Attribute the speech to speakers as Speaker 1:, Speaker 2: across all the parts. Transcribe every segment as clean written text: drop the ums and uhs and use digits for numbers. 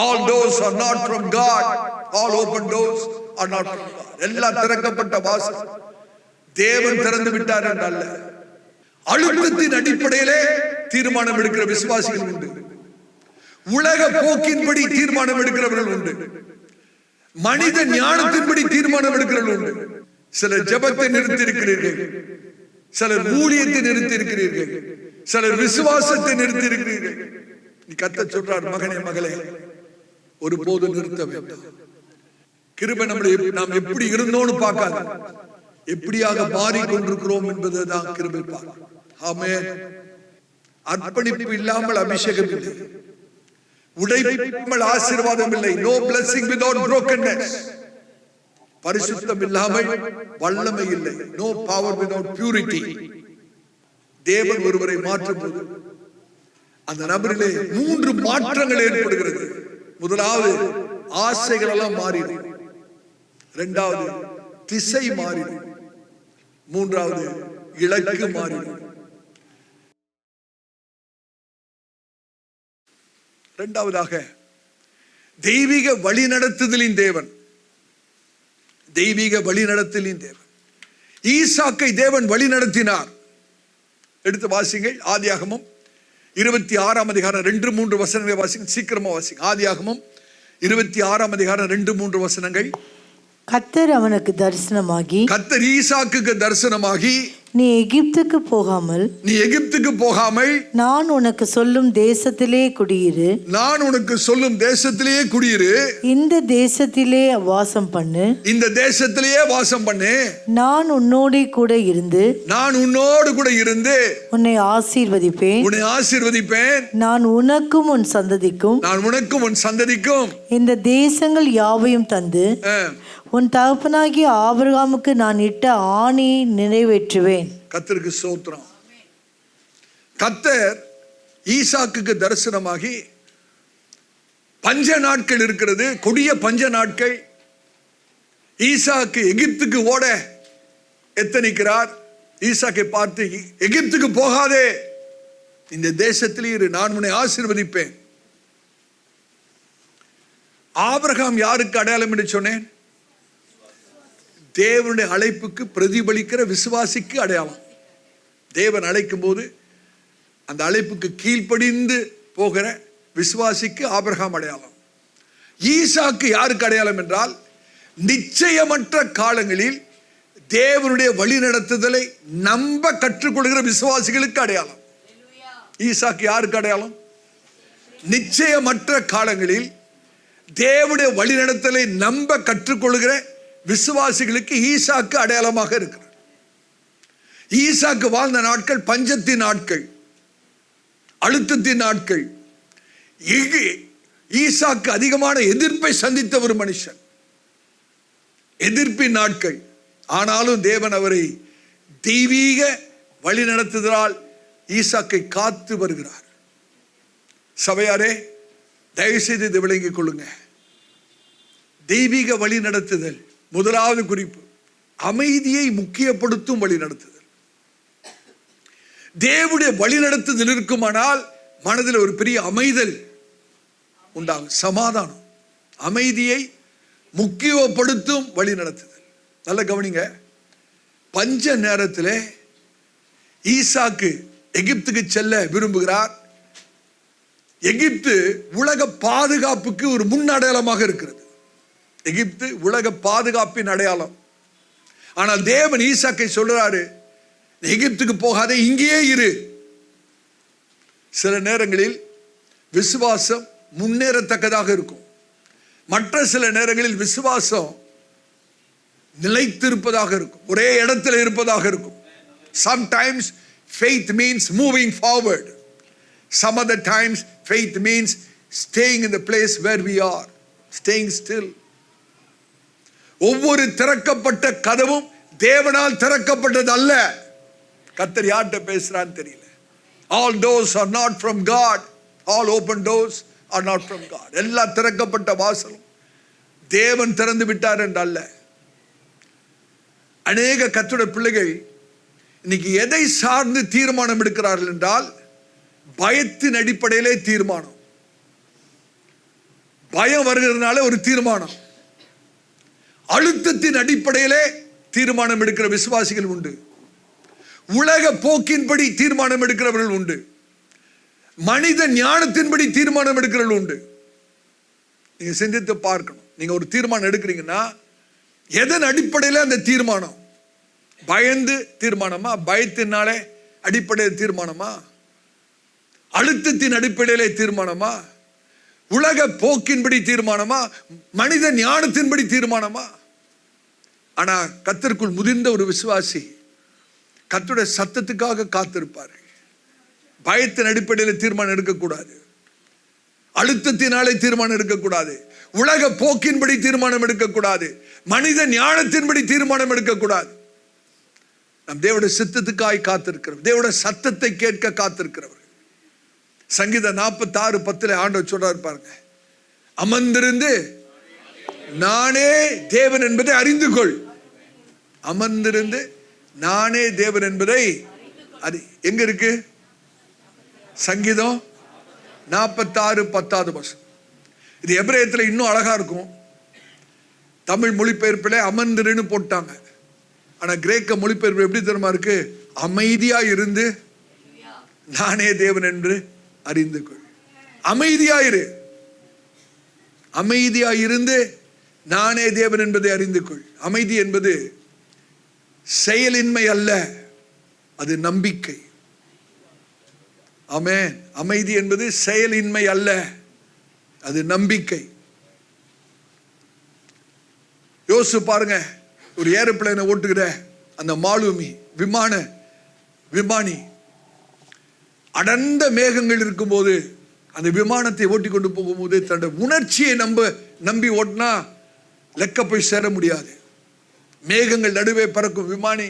Speaker 1: All doors are not from God. All open doors are not from God. எல்லா திறக்கப்பட்ட வாசல் தேவன் திறந்து விட்டார் என்றல்ல. அழுத்தத்தின் அடிப்படையிலே தீர்மானம் எடுக்கிற விசுவாசிகள் உண்டு. உலக போக்கின்படி தீர்மானம் எடுக்கிறவர்கள் உண்டு. மனித ஞானத்தின்படி தீர்மானம் எடுக்கிறவர்கள் உண்டு. சிலர் ஜெபத்தை நிறுத்தி இருக்கிறீர்கள், சிலர் ஊழியத்தை நிறுத்தி இருக்கிறீர்கள், சிலர் விசுவாசத்தை நிறுத்தி இருக்கிறீர்கள். நீ கர்த்தர் சொல்றார், மகனே மகளே, ஒருபோது நிறுத்த வேண்டாம். கிருபை நம்மளை நாம் எப்படி இருந்தோம்னு பார்க்காது, எப்படியாக மாறிக்கொண்டிருக்கிறோம் என்பதுதான் கிருபை பார்க்க. ஆமென். அர்ப்பணிப்பு இல்லாமல் அபிஷேகம் இல்லை, உடைப்பில்லாமல் ஆசீர்வாதம் இல்லை. No blessing without brokenness. பரிசுத்தம் இல்லாமல் வல்லமை இல்லை. No power without purity. தேவன் ஒருவரை மாற்றும் போது அந்த நபரிலே 3 மாற்றங்கள் ஏற்படுகிறது. முதலாவது, ஆசைகள் எல்லாம் மாறிடும். இரண்டாவது, திசை மாறிடும். மூன்றாவது, இலக்கு மாறிடும். இரண்டாவதாக, தெய்வீக வழிநடத்துதலின் தேவன். தெய்வீக வழிநடத்தலின் தேவன். ஈசாக்கை தேவன் வழி நடத்தினார். எடுத்து வாசிங்கள். ஆதியாகமம் 26ஆம் அதிகாரம் 2-3 வசனங்களை வாசிங்க. சீக்கிரமா வாசிங்க. ஆதியாகமம் 26ஆம் அதிகாரம் 2-3 வசனங்கள்.
Speaker 2: கர்த்தர் அவனுக்கு தரிசனமாகி,
Speaker 1: கர்த்தர் ஈசாக்குக்கு தரிசனமாகி,
Speaker 2: நீ எகிப்துக்கு போகாமல் நான் உனக்கு சொல்லும் தேசத்திலே குடியிரு.
Speaker 1: நான் உனக்கு சொல்லும் தேசத்திலேயே குடியிரு.
Speaker 2: இந்த தேசத்திலே வாசம் பண்ணு.
Speaker 1: இந்த தேசத்திலேயே வாசம் பண்ணு.
Speaker 2: நான் உன்னோடு கூட இருந்து உன்னை ஆசீர்வதிப்பேன். நான் உனக்கும் உன் சந்ததிக்கும் இந்த தேசங்கள் யாவையும் தந்து உன் தகப்பனாகிய ஆபிரகாமுக்கு நான் இட்ட ஆணையை நிறைவேற்றுவேன்.
Speaker 1: கர்த்தருக்கு ஸ்தோத்திரம். கர்த்தர் ஈசாக்குக்கு தரிசனமாகி, பஞ்ச நாட்கள் இருக்கிறது, கொடிய பஞ்ச நாட்கள். ஈசாக்கு எகிப்துக்கு ஓட எத்தனிக்கிறார். ஈசாக்கை பார்த்து, எகிப்துக்கு போகாதே, இந்த தேசத்திலே இரு, நான் உன்னை ஆசீர்வதிப்பேன். ஆபிரகாம் யாருக்கு அடையாளம் என்று சொன்னேன்? தேவனுடைய அழைப்புக்கு பிரதிபலிக்கிற விசுவாசிக்கு அடையாளம். தேவன் அழைக்கும் போது அந்த அழைப்புக்கு கீழ்ப்படிந்து போகிற விசுவாசிக்கு ஆபிரகாம் அடையாளம். ஈசாக்கு யாருக்கு அடையாளம் என்றால், நிச்சயமற்ற காலங்களில் தேவனுடைய வழி நடத்துதலை நம்ப கற்றுக்கொள்கிற விசுவாசிகளுக்கு அடையாளம். ஈசாக்கு யாருக்கு அடையாளம்? நிச்சயமற்ற காலங்களில் தேவனுடைய வழி நடத்தலை நம்ப கற்றுக்கொள்கிற விசுவாசிகளுக்கு ஈசாக்கு அடையாளமாக இருக்கிறார். ஈசாக்கு வாழ்ந்த நாட்கள் பஞ்சத்தின் நாட்கள், அழுத்தத்தின் நாட்கள். ஈசாக்கு அதிகமான எதிர்ப்பை சந்தித்த ஒரு மனுஷன், எதிர்ப்பின் நாட்கள். ஆனாலும் தேவன் அவரை தெய்வீக வழி நடத்துதலால் ஈசாக்கை காத்து வருகிறார். சபையாரே, தயவு செய்து இதை விளங்கிக் கொள்ளுங்க. தெய்வீக வழி நடத்துதல் முதலாவது குறிப்பு, அமைதியை முக்கியப்படுத்தும் வழி நடத்துதல். தேவனுடைய வழி நடத்துதல் இருக்குமானால் மனதில் ஒரு பெரிய அமைதல் உண்டாகும், சமாதானம். அமைதியை முக்கியப்படுத்தும் வழி நடத்துதல். நல்ல கவனிங்க. பஞ்ச நேரத்தில் ஈசாக்கு எகிப்துக்கு செல்ல விரும்புகிறார். எகிப்து உலக பாதுகாப்புக்கு ஒரு முன்னடையாளமாக இருக்கிறது. எகிப்து உலக பாதுகாப்பின் அடையாளம். ஆனால் தேவன் ஈசாக்கை சொல்றாரு, எகிப்துக்கு போகாதே, இங்கேயே இரு. சில நேரங்களில் விசுவாசம் முன்னேறத்தக்கதாக இருக்கும், மற்ற சில நேரங்களில் விசுவாசம் நிலைத்திருப்பதாக இருக்கும், ஒரே இடத்துல இருப்பதாக இருக்கும். Sometimes faith means moving forward. Some other times faith means staying in the place where we are, staying still. ஒவ்வொரு திறக்கப்பட்ட கதவும் தேவனால் திறக்கப்பட்டது அல்ல. கர்த்தர் யார்கிட்ட பேசுறான்னு தெரியல. All doors are not from God. All open doors are not from God. எல்லா திறக்கப்பட்ட வாசலும் தேவன் திறந்து விட்டார் என்று அல்ல. அநேக கர்த்தருடைய பிள்ளைகள் இன்னைக்கு எதை சார்ந்து தீர்மானம் எடுக்கிறார்கள் என்றால், பயத்தின் அடிப்படையிலே தீர்மானம். பயம் வருகிறதுனால ஒரு தீர்மானம். அழுத்தத்தின் அடிப்படையிலே தீர்மானம் எடுக்கிற விசுவாசிகள் உண்டு. உலக போக்கின்படி தீர்மானம் எடுக்கிறவர்கள் உண்டு. மனித ஞானத்தின்படி தீர்மானம் எடுக்கிறவர்கள் உண்டு. நீங்க சிந்தித்து பார்க்கணும். நீங்க ஒரு தீர்மானம் எடுக்கிறீங்கன்னா எதன் அடிப்படையில் அந்த தீர்மானம்? பயந்து தீர்மானமா? பயத்தினாலே அடிப்படையில் தீர்மானமா? அழுத்தத்தின் அடிப்படையிலே தீர்மானமா? உலக போக்கின்படி தீர்மானமா? மனித ஞானத்தின்படி தீர்மானமா? ஆனா கர்த்தருக்குள் முதிர்ந்த ஒரு விசுவாசி கர்த்தருடைய சத்தத்துக்காக காத்திருப்பாரு. பயத்தின் அடிப்படையில் தீர்மானம் எடுக்கக்கூடாது. அழுத்தத்தினாலே தீர்மானம் எடுக்கக்கூடாது. உலக போக்கின்படி தீர்மானம் எடுக்கக்கூடாது. மனித ஞானத்தின்படி தீர்மானம் எடுக்கக்கூடாது. நம் தேவனுடைய சித்தத்துக்காய் காத்திருக்கிறோம். தேவனுடைய சத்தத்தை கேட்க காத்திருக்கிறவர். சங்கீதம் 46:10 ஆண்டவர் சொல்றாரு பாருங்க, அமர்ந்திருந்து நானே தேவன் என்பதை அறிந்து கொள். அமர்ந்திருந்து நானே தேவன் என்பதை எங்க இருக்கு? சங்கீதம் 46:10. இது எபிரேயத்தில் இன்னும் அழகா இருக்கும். தமிழ் மொழிபெயர்ப்பில் அமர்ந்திருன்னு போட்டாங்க. ஆனா கிரேக்க மொழிபெயர்ப்பு எப்படி தெரியுமா இருக்கு? அமைதியா இருந்து நானே தேவன் என்று அறிந்து கொள். அமைதியாயிரு. அமைதியாயிருந்து நானே தேவன் என்பதை அறிந்து கொள். அமைதி என்பது செயலின்மை அல்ல, அது நம்பிக்கை. ஆமென். அமைதி என்பது செயலின்மை அல்ல, அது நம்பிக்கை. யோசிச்சு பாருங்க, ஒரு ஏரோப்ளேனை ஓட்டுகிற அந்த மாலுமி விமானி அடர்ந்த மேகங்கள் இருக்கும்போது அந்த விமானத்தை ஓட்டி கொண்டு போகும்போது தன்னுடைய உணர்ச்சியை நம்பி ஓட்டினா லெக்க போய் சேர முடியாது. மேகங்கள் நடுவே பறக்கும் விமானி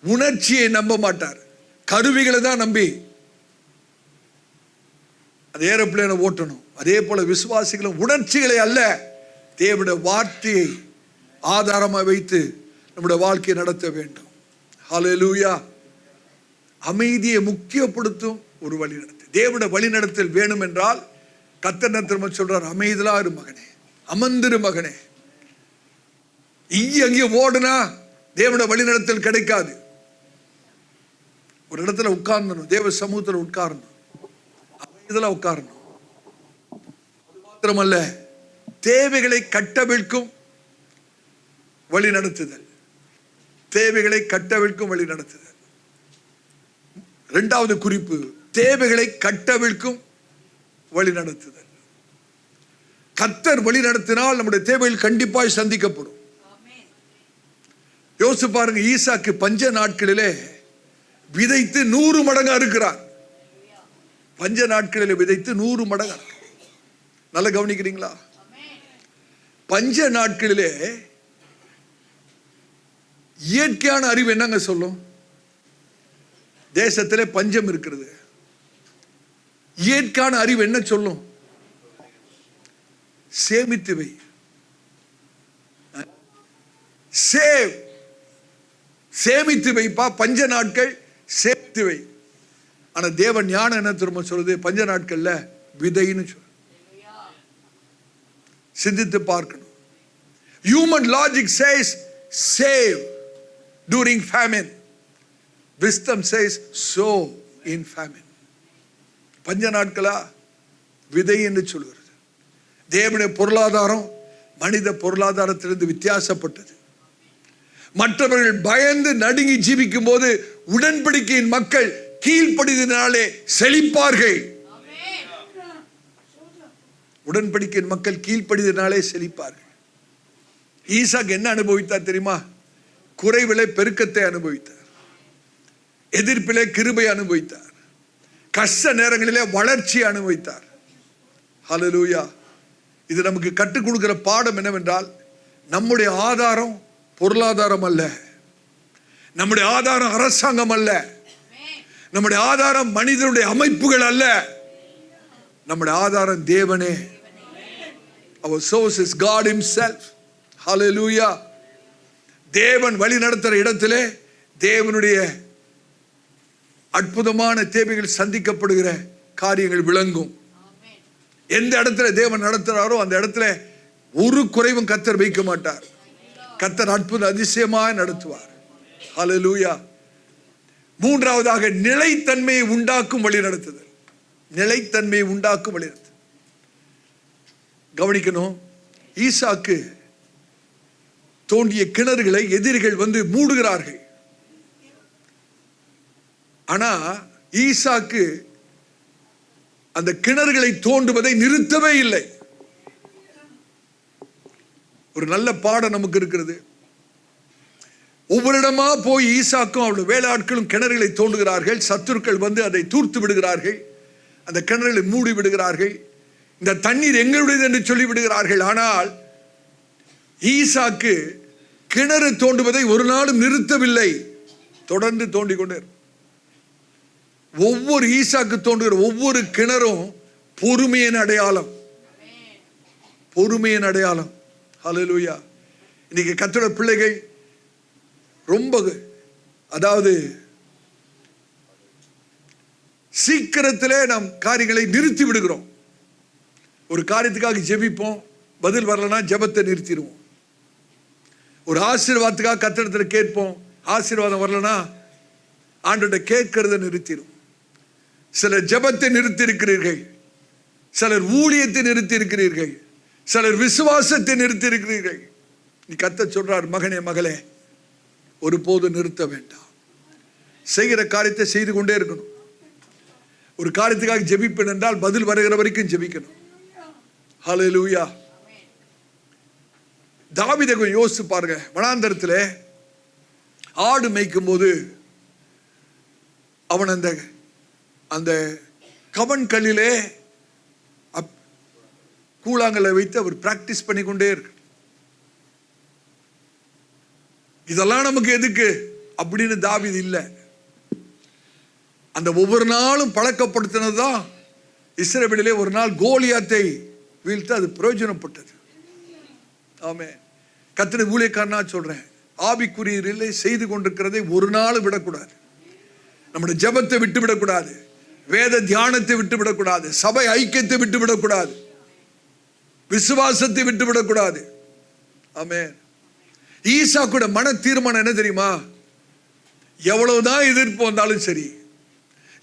Speaker 1: உணர்ச்சியை நம்ப மாட்டார், கருவிகளை தான் நம்பி அந்த ஏரோப்ளேனை ஓட்டணும். அதே போல விசுவாசிகளும் உணர்ச்சிகளை அல்ல, தேவனுடைய வார்த்தையை ஆதாரமாக வைத்து நம்முடைய வாழ்க்கையை நடத்த வேண்டும். ஹல்லேலூயா. அமைதியை முக்கியப்படுத்தும் ஒரு வழிநடத்தல். தேவனுடைய வழிநடத்தல் வேணும் என்றால் கர்த்தர் திரும்ப சொல்றார், அமைதியா இரு மகனே, அமர்ந்திரு மகனே. அங்கேயே ஓடுனா தேவனுடைய வழிநடத்தல் கிடைக்காது. ஒரு இடத்துல உட்கார்ந்தணும், தேவ சமூகத்தில் உட்காரணும், அமைதியா உட்காரணும். அது மாத்திரமல்ல, தேவைகளை கட்டவிழ்க்கும் வழி நடத்துதல். தேவைகளை கட்டவிழ்க்கும் வழி நடத்துதல். இரண்டாவது குறிப்பு, தேவைகளை கட்டவிழ்க்கும் வழி நடத்துதல். கர்த்தர் வழி நடத்தினால் நம்முடைய தேவைகள் கண்டிப்பாய் சந்திக்கப்படும். யோசிச்சு பாருங்க, ஈசாக்கு பஞ்ச நாட்களிலே விதைத்து 100 மடங்கு அறுக்கிறார். பஞ்ச நாட்களிலே விதைத்து 100 மடங்கு. நல்லா கவனிக்கிறீங்களா? பஞ்ச நாட்களிலே இயற்கையான அறிவு என்னங்க சொல்லும்? தேசத்திலே பஞ்சம் இருக்கிறது. இயற்கையான அறிவு என்ன சொல்லும்? சேமித்து வை, சேமித்து வைப்பா. பஞ்ச நாட்கள் சேமித்து வை. ஆனா தேவன் ஞானம் என்ன திரும்ப சொல்லுது? பஞ்ச நாட்கள்ல விதைன்னு சொல்லு. சிந்தித்து பார்க்கணும். Human logic says save during famine. Wisdom says sow in famine. பஞ்ச நாட்களா விதை என்று சொல்கிறது. தேவனுடைய பொருளாதாரம் மனித பொருளாதாரத்திலிருந்து வித்தியாசப்பட்டது. மற்றவர்கள் பயந்து நடுங்கி ஜீவிக்கும் போது உடன்படிக்கையின் மக்கள் கீழ்ப்படிதனாலே செழிப்பார்கள். உடன்படிக்கையின் மக்கள் கீழ்ப்படிதனாலே செழிப்பார்கள். ஈசாக்கு என்ன அனுபவித்தார் தெரியுமா? குறைவிலே பெருக்கத்தை அனுபவித்தார், எதிர்ப்பிலே கிருபை அனுபவித்தார், கஷ்ட நேரங்களிலே வளர்ச்சி அனுபவித்தார். ஹல்லேலூயா. இது நமக்கு கற்றுக் கொடுக்கிற பாடம் என்னவென்றால், நம்முடைய ஆதாரம் பொருளாதாரம் அல்ல, நம்முடைய ஆதாரம் அரசாங்கம் அல்ல, நம்முடைய ஆதாரம் மனிதனுடைய அமைப்புகள் அல்ல, நம்முடைய ஆதாரம் தேவனே. Our source is God himself. Hallelujah. தேவன் வழி நடத்துற இடத்திலே தேவனுடைய அற்புதமான தேவைகள் சந்திக்கப்படுகிற காரியங்கள் விளங்கும். எந்த இடத்துல தேவன் நடத்துறாரோ அந்த இடத்துல ஒரு குறைவும் கர்த்தர் வைக்க மாட்டார். கர்த்தர் அற்புத அதிசயமாய் நடத்துவார். ஹல்லேலூயா. மூன்றாவதாக நிலைத்தன்மையை உண்டாக்கும் வழி நடத்துதல். நிலைத்தன்மையை உண்டாக்கும் வழி நடத்துதல். கவனிக்கணும், ஈசாக்கு தோண்டிய கிணறுகளை எதிரிகள் வந்து மூடுகிறார்கள். ஆனா ஈசாக்கு அந்த கிணறுகளை தோண்டுவதை நிறுத்தவே இல்லை. ஒரு நல்ல பாடம் நமக்கு இருக்கிறது. ஒவ்வொரு இடமா போய் ஈசாக்கும் அவருடைய வேலையாட்களும் கிணறுகளை தோண்டுகிறார்கள். சத்துருக்கள் வந்து அதை தூர்த்து விடுகிறார்கள், அந்த கிணறுகளை மூடி விடுகிறார்கள், இந்த தண்ணீர் எங்களுடையது என்று சொல்லி விடுகிறார்கள். ஆனால் ஈசாக்கு கிணறு தோண்டுவதை ஒரு நாளும் நிறுத்தவில்லை, தொடர்ந்து தோண்டிக் கொண்டே. ஒவ்வொரு ஈசாக்கு தோண்டுகிற ஒவ்வொரு கிணறும் பொறுமையின் அடையாளம், பொறுமையின் அடையாளம். ஹல்லேலூயா. இன்னைக்கு கர்த்தருடைய பிள்ளைகள் ரொம்ப, அதாவது சீக்கிரத்திலே நாம் காரியங்களை நிறுத்தி விடுகிறோம். ஒரு காரியத்துக்காக ஜெபிப்போம், பதில் வரலன்னா ஜெபத்தை நிறுத்திடுவோம். ஒரு ஆசீர்வாதத்துக்காக கர்த்தரிடத்தில் கேட்போம், ஆசீர்வாதம் வரலன்னா ஆண்டவர்கிட்ட கேட்கறதை நிறுத்திடும். சிலர் ஜெபத்தை நிறுத்தி இருக்கிறீர்கள், சிலர் ஊழியத்தை நிறுத்தி இருக்கிறீர்கள், சிலர் விசுவாசத்தை நிறுத்தி இருக்கிறீர்கள். நீ கர்த்தர் சொல்றார், மகனே மகளே, ஒருபோது நிறுத்த வேண்டாம். செய்கிற காரியத்தை செய்து கொண்டே இருக்கணும். ஒரு காரியத்துக்காக ஜெபிப்பேன் என்றால் பதில் வருகிற வரைக்கும் ஜெபிக்கணும். ஹல்லேலூயா. தாவீதை யோசிச்சு பாருங்க. வனாந்தரத்தில் ஆடு மேய்க்கும் போது அவன் அந்த கவன் கல்லிலே கூழாங்கல்லை வைத்து அவர் பிராக்டிஸ் பண்ணிக்கொண்டே இருக்கு. இதெல்லாம் நமக்கு எதுக்கு அப்படின்னு தாவீது இல்லை. அந்த ஒவ்வொரு நாளும் பழக்கப்படுத்தினதுதான் இஸ்ரவேலிலே ஒரு நாள் கோலியாத்தை வீழ்த்து அது பிரயோஜனப்பட்டது. ஆமே. கர்த்தருடைய ஊழியக்காரனா சொல்றேன், ஆவிக்குரியரிலே செய்து கொண்டிருக்கிறதை ஒரு நாள் விடக்கூடாது. நம்முடைய ஜெபத்தை விட்டு விடக்கூடாது, வேத தியானத்தை விட்டு விடக்கூடாது, சபை ஐக்கியத்தை விட்டு விடக்கூடாது, விசுவாசத்தை விட்டு விடக்கூடாது. ஆமென். ஈசாக்குட மன தீர்மானம் என்ன தெரியுமா? எவ்வளவுதான் எதிர்ப்பு வந்தாலும் சரி,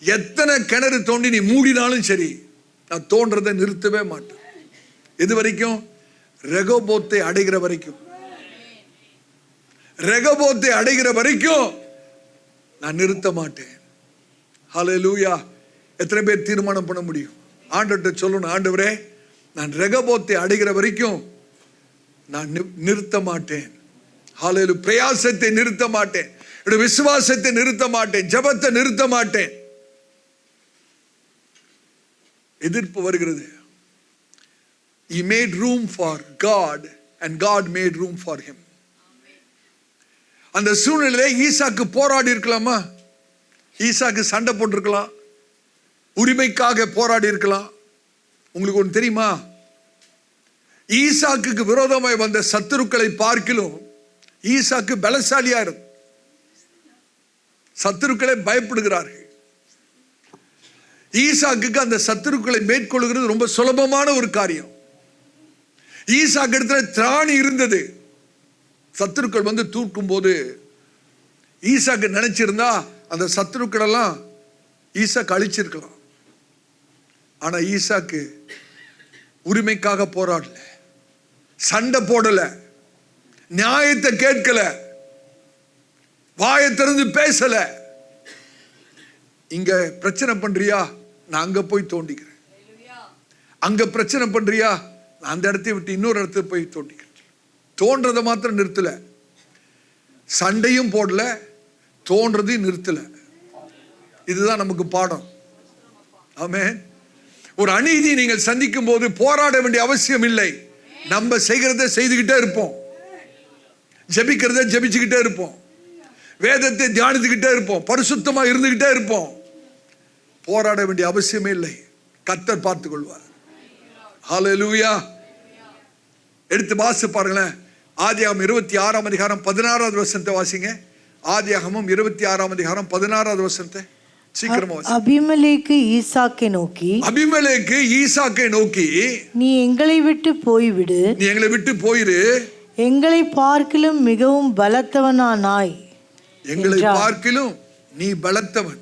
Speaker 1: எத்தனை கிணறு தோண்டி நீ மூடினாலும் சரி, நான் தோன்றதை நிறுத்தவே மாட்டேன். எது வரைக்கும்? ரெகோபோத்தை அடைகிற வரைக்கும். ரெகோபோத்தை அடைகிற வரைக்கும் நான் நிறுத்த மாட்டேன். ஹல்லேலூயா. எத்தனை பேர் தீர்மானம் பண்ண முடியும்? ஆண்டவர்கிட்ட சொல்லணும், ஆண்டவரே, நான் ரெகோபோத்தை அடைகிற வரைக்கும் நான் நிறுத்த மாட்டேன். ஹல்லேலூயா. பிரயாசத்தை நிறுத்த மாட்டேன், விசுவாசத்தை நிறுத்த மாட்டேன், ஜெபத்தை நிறுத்த மாட்டேன். எதிர்ப்பு வருகிறது. He made room for God and God made room for him. அந்த சூழ்நிலையிலே ஈசாக்கு போராடி இருக்கலாமா? ஈசாக்கு சண்டை போட்டிருக்கலாம், உரிமைக்காக போராடி இருக்கலாம். உங்களுக்கு ஒன்று தெரியுமா? ஈசாக்குக்கு விரோதமாய் வந்த சத்துருக்களை பார்க்கிலும் ஈசாக்கு பலசாலியா இருக்கும். சத்துருக்களை பயப்படுகிறார்கள். ஈசாக்குக்கு அந்த சத்துருக்களை மேற்கொள்கிறது ரொம்ப சுலபமான ஒரு காரியம். ஈசாக்கு இடத்துல திராணி இருந்தது. சத்துருக்கள் வந்து தூக்கும் போது ஈசாக்கு நினைச்சிருந்தா அந்த சத்துருக்கள் எல்லாம் ஈசாக்கு அழிச்சிருக்கலாம். ஆனா ஈசாக்கு உரிமைக்காக போராடல, சண்டை போடல, நியாயத்தை கேட்கல, வாயை திறந்து பேசல. இங்க பிரச்சனை பண்றியா, நான் அங்க போய் தோண்டிக்கிறேன். அங்க பிரச்சனை பண்றியா, நான் அந்த இடத்தை விட்டு இன்னொரு இடத்துல போய் தோண்டிக்கிறேன். தோன்றதை மாத்திரம் நிறுத்தல, சண்டையும் போடல, தோன்றதையும் நிறுத்தல. இதுதான் நமக்கு பாடம். ஆமென். ஒரு அநீதி நீங்கள் சந்திக்கும் போது போராட வேண்டிய அவசியம் இல்லை. நம்ம செய்கிறத செய்துகிட்டே இருப்போம், ஜெபிக்கிறத ஜெபிச்சுக்கிட்டே இருப்போம், வேதத்தை தியானித்துக்கிட்டே இருப்போம், பரிசுத்தமா இருந்துகிட்டே இருப்போம். போராட வேண்டிய அவசியமே இல்லை. கர்த்தர் பார்த்துக் கொள்வார். ஹல்லேலூயா. எடுத்து வாசி பாருங்களேன். ஆதியாகமம் 26ஆம் அதிகாரம் 16வது வசனத்தை வாசிங்க. ஆதியாகமம் 26ஆம் அதிகாரம் 16வது வசனத்தை. சீக்கிரமா
Speaker 2: அபிமெலேக்கு ஈசாக்கை நோக்கி,
Speaker 1: அபிமெலேக்கு ஈசாக்கை நோக்கி,
Speaker 2: நீ எங்களை விட்டு போய்விடு,
Speaker 1: நீ எங்களை விட்டு போயிரு,
Speaker 2: எங்களை பார்க்கிலும் மிகவும் பலத்தவனானாய்.
Speaker 1: எங்களை பார்க்கிலும் நீ பலத்தவன்.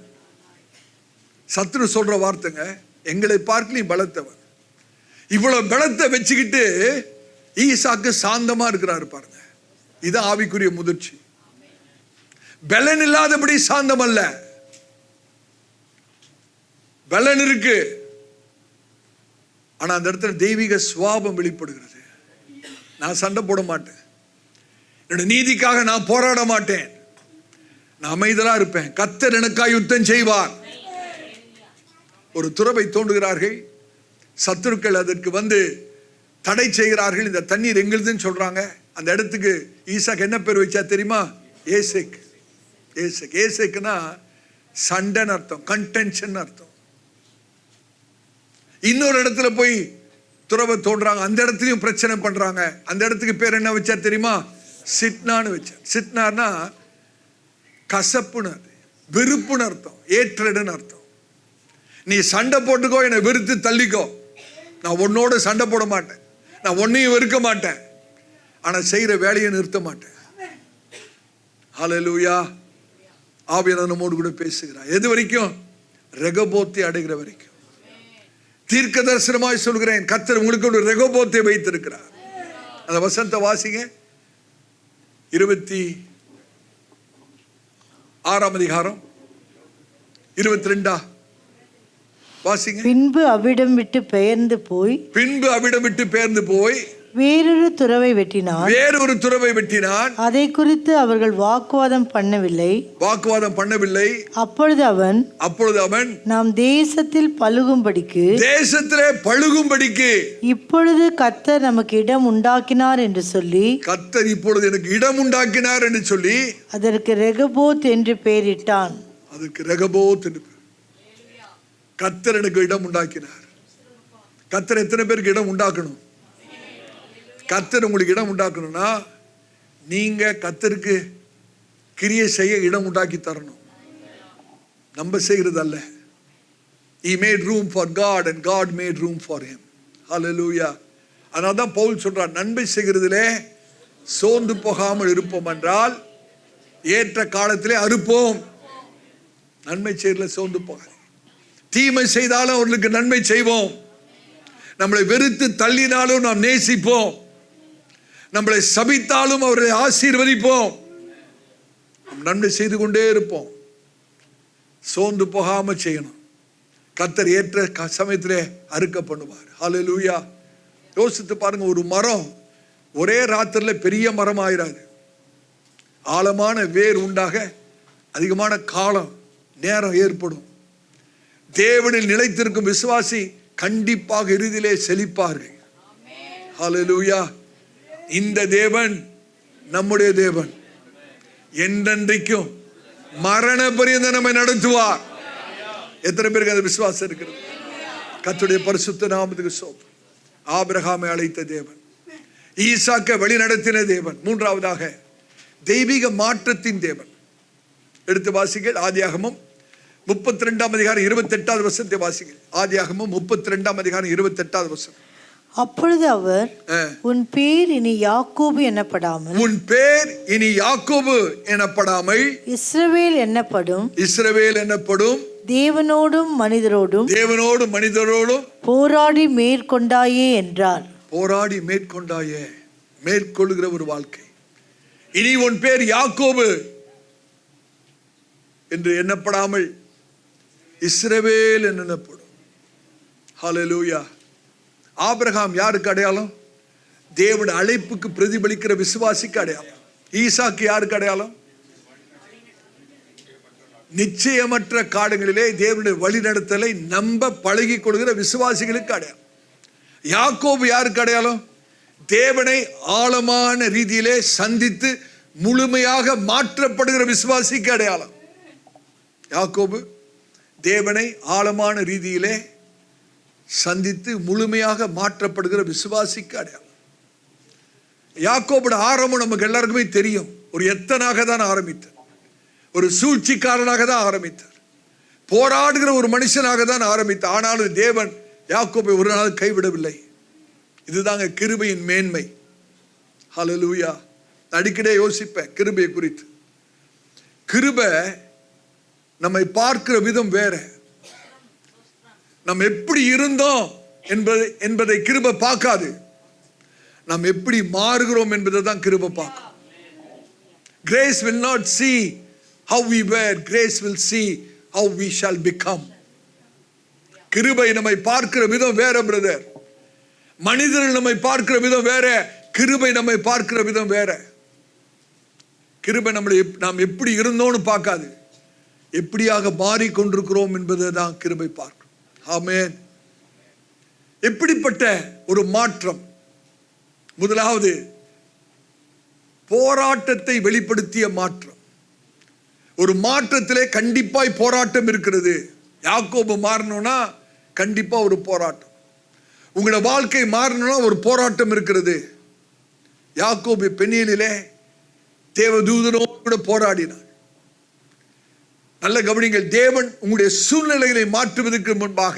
Speaker 1: சத்துரு சொல்ற வார்த்தைங்க, எங்களை பார்க்க நீ பலத்தவன். இவ்வளவு பலத்தை வச்சுக்கிட்டு ஈசாக்கு சாந்தமா இருக்கிறாரு பாருங்க. இது ஆவிக்குரிய முதிர்ச்சி. பலன் இல்லாதபடி சாந்தம் அல்ல, பலன் இருக்கு. ஆனா அந்த இடத்துல தெய்வீக சுவாபம் வெளிப்படுகிறது. நான் சண்டை போட மாட்டேன், என்னோட நீதிக்காக நான் போராட மாட்டேன், நான் அமைதலா இருப்பேன். கர்த்தர் எனக்காக யுத்தம் செய்வார். ஒரு துறவை தோண்டுகிறார்கள், சத்துருக்கள் அதற்கு வந்து தடை செய்கிறார்கள். இந்த தண்ணீர் எங்களுதுன்னு சொல்றாங்க. அந்த இடத்துக்கு ஈசாக்கு என்ன பேர் வச்சா தெரியுமா? ஏசேக். ஏசேக். ஏசேக்குன்னா சண்டைன்னு அர்த்தம், கன்டென்ஷன் அர்த்தம். இன்னொரு இடத்துல போய் துறவை தோன்றாங்க, அந்த இடத்துலயும் பிரச்சனை பண்றாங்க. அந்த இடத்துக்கு பேர் என்ன வச்சார் தெரியுமா? சிட்னான்னு வச்சார். சிட்னார்னா கசப்புன்னு, வெறுப்புன்னு அர்த்தம், ஏற்றடுன்னு அர்த்தம். நீ சண்டை போட்டுக்கோ, என்னை வெறுத்து தள்ளிக்கோ, நான் உன்னோட சண்டை போட மாட்டேன், நான் உன்னையும் வெறுக்க மாட்டேன், ஆனா செய்யற வேலையை நிறுத்த மாட்டேன். ஹல்லேலூயா. ஆவியானவர் நம்மோடு கூட பேசுகிறார். எது வரைக்கும்? ரெகோபோத்தை அடைகிற வரைக்கும். தீர்க்க தரிசனமாய் சொல்கிறேன், கர்த்தர் உங்களுக்கு ஒரு ரெகோபோத்தை வைத்திருக்கிறார். அந்த வசனத்தை வாசிங்க. 26ஆம் அதிகாரம் 22 வாசிங்க.
Speaker 2: பின்பு அவ்விடம் விட்டு பெயர்ந்து போய்,
Speaker 1: பின்பு அவ்விடம் விட்டு பெயர்ந்து போய்
Speaker 2: வேறொரு துறவை வெட்டினான்.
Speaker 1: வேறொரு துறவை வெட்டினான்.
Speaker 2: அதை குறித்து அவர்கள் வாக்குவாதம் பண்ணவில்லை. அப்பொழுது அவன் நாம் தேசத்தில் பழுகும்படிக்கு,
Speaker 1: தேசத்திலே பழுகும்படிக்கு
Speaker 2: இப்பொழுது கர்த்தர் நமக்கு இடம் உண்டாக்கினார் என்று சொல்லி,
Speaker 1: கர்த்தர் இப்பொழுது எனக்கு இடம் உண்டாக்கினார் என்று சொல்லி
Speaker 2: அதற்கு ரெகோபோத் என்று பெயரிட்டான்.
Speaker 1: அதுக்கு ரெகோபோத் என்று. கர்த்தர் எனக்கு இடம் உண்டாக்கினார். கர்த்தர் எத்தனை பேருக்கு இடம் உண்டாக்கணும்? கர்த்தர் உங்களுக்கு இடம் உண்டாக்கணும்னா நீங்க கர்த்தருக்கு கிரியை செய்ய இடம் உண்டாக்கி தரணும். நம்ம செய்கிறது அல்ல. He made room for God and God made room for him. Hallelujah. அதனால தான் பவுல் சொல்றார், நன்மை செய்கிறதிலே சோர்ந்து போகாமல் இருப்போம் என்றால் ஏற்ற காலத்திலே அறுப்போம். நன்மை செய்யறதுல சோர்ந்து போகாது. தீமை செய்தாலும் அவர்களுக்கு நன்மை செய்வோம். நம்மளை வெறுத்து தள்ளினாலும் நாம் நேசிப்போம். நம்மளை சபித்தாலும் அவரை ஆசீர்வதிப்போம். நன்மை செய்து கொண்டே இருப்போம். சோர்ந்து போகாம செய்யணும். கர்த்தர் ஏற்ற சமயத்திலே அறுக்க பண்ணுவார். ஹல்லேலூயா. யோசித்து பாருங்க, ஒரு மரம் ஒரே ராத்திரில பெரிய மரம் ஆயிராது. ஆழமான வேர் உண்டாக அதிகமான காலம் நேரம் ஏற்படும். தேவனில் நிலைத்திருக்கும் விசுவாசி கண்டிப்பாக இறுதியிலே செழிப்பார்கள். ஹல்லேலூயா. இந்த தேவன் நம்முடைய தேவன், என்றென்றைக்கும் மரண பரியந்தம் நம்மை நடத்துவார். எத்தனை பேருக்கு அந்த விசுவாசம் இருக்கிறது? கர்த்தருடைய பரிசுத்த நாமத்துக்கு ஸ்தோத்திரம். ஆபிரகாமை அழைத்த தேவன், ஈசாக்கை வழி நடத்தின தேவன். மூன்றாவதாக தெய்வீக மாற்றத்தின் தேவன். எடுத்து வாசிங்கள். ஆதியாகமம் 32ஆம் அதிகாரம் 28வது வசனத்தை வாசிங்கள். ஆதியாகமம் 32ஆம் அதிகாரம் 28வது வசனம்.
Speaker 2: அப்பொழுது அவர், உன் பேர் இனி யாக்கோபு எனப்படாமல்,
Speaker 1: உன் பேர் இனி யாக்கோபு எனப்படாமல்
Speaker 2: இஸ்ரவேல் என்னப்படும்.
Speaker 1: இஸ்ரவேல் எனப்படும்.
Speaker 2: தேவனோடும் மனிதரோடும் போராடி மேற்கொண்டாயே என்றார்.
Speaker 1: போராடி மேற்கொண்டாயே, மேற்கொள்ளுகிற ஒரு வாழ்க்கை. இனி உன் பேர் யாக்கோபு என்று எண்ணப்படாமல் இஸ்ரவேல் எனப்படும். ஹல்லேலூயா. ஆபிரகாம் யாருக்கு அடையாளம்? தேவனுடைய அழைப்புக்கு பிரதிபலிக்கிற விசுவாசிக்கு அடையாளம். ஈசாக்கு யாருக்கு அடையாளம்? நிச்சயமற்ற காலங்களிலே தேவனுடைய வழிநடத்தலை நம்ப பழகி கொள்கிற விசுவாசிகளுக்கு அடையாளம். யாக்கோபு யாருக்கு அடையாளம்? தேவனை ஆழமான ரீதியிலே சந்தித்து முழுமையாக மாற்றப்படுகிற விசுவாசிக்கு அடையாளம். யாக்கோபு தேவனை ஆழமான ரீதியிலே சந்தித்து முழுமையாக மாற்றப்படுகிற விசுவாசிக்கு அடையாளம். யாக்கோபோட ஆரம்பம் நமக்கு எல்லாருக்குமே தெரியும். ஒரு எத்தனாக தான் ஆரம்பித்தார், ஒரு சூழ்ச்சிக்காரனாக தான் ஆரம்பித்தார். போராடுகிற ஒரு மனுஷனாக தான் ஆரம்பித்தார். ஆனாலும் தேவன் யாக்கோபை ஒரு நாள் கைவிடவில்லை. இதுதாங்க கிருபையின் மேன்மை. ஹல்லேலூயா. அடிக்கடி யோசிப்பேன் கிருபையை குறித்து. கிருபை நம்மை பார்க்கிற விதம் வேற. நம்ம எப்படி இருந்தோம் என்பதை கிருபை பார்க்காது. நாம் எப்படி மாறுகிறோம் என்பதை தான் கிருபை பார்க்கும். Grace will not see how we were. Grace will see how we shall become. கிருபை நம்மை பார்க்கிற விதம் வேற பிரதர். மனிதர்கள் நம்மை பார்க்கிற விதம் வேற, கிருபை நம்மை பார்க்கிற விதம் வேற. கிருபை நம்மளை நாம் எப்படி இருந்தோம்னு பார்க்காது, எப்படியாக மாறிக்கொண்டிருக்கிறோம் என்பதை தான் கிருபை பார்க்கும். ஆமென். எப்படிப்பட்ட ஒரு மாற்றம்? முதலாவது போராட்டத்தை வெளிப்படுத்திய மாற்றம். ஒரு மாற்றத்திலே கண்டிப்பாய் போராட்டம் இருக்கிறது. யாக்கோபு மாறணும்னா கண்டிப்பா ஒரு போராட்டம். உங்களோட வாழ்க்கை மாறணும்னா ஒரு போராட்டம் இருக்கிறது. யாக்கோபு பெனியலிலே தேவதூதனோடு கூட போராடினார். நல்ல கவனிங்கள். தேவன் உங்களுடைய சூழ்நிலைகளை மாற்றுவதற்கு முன்பாக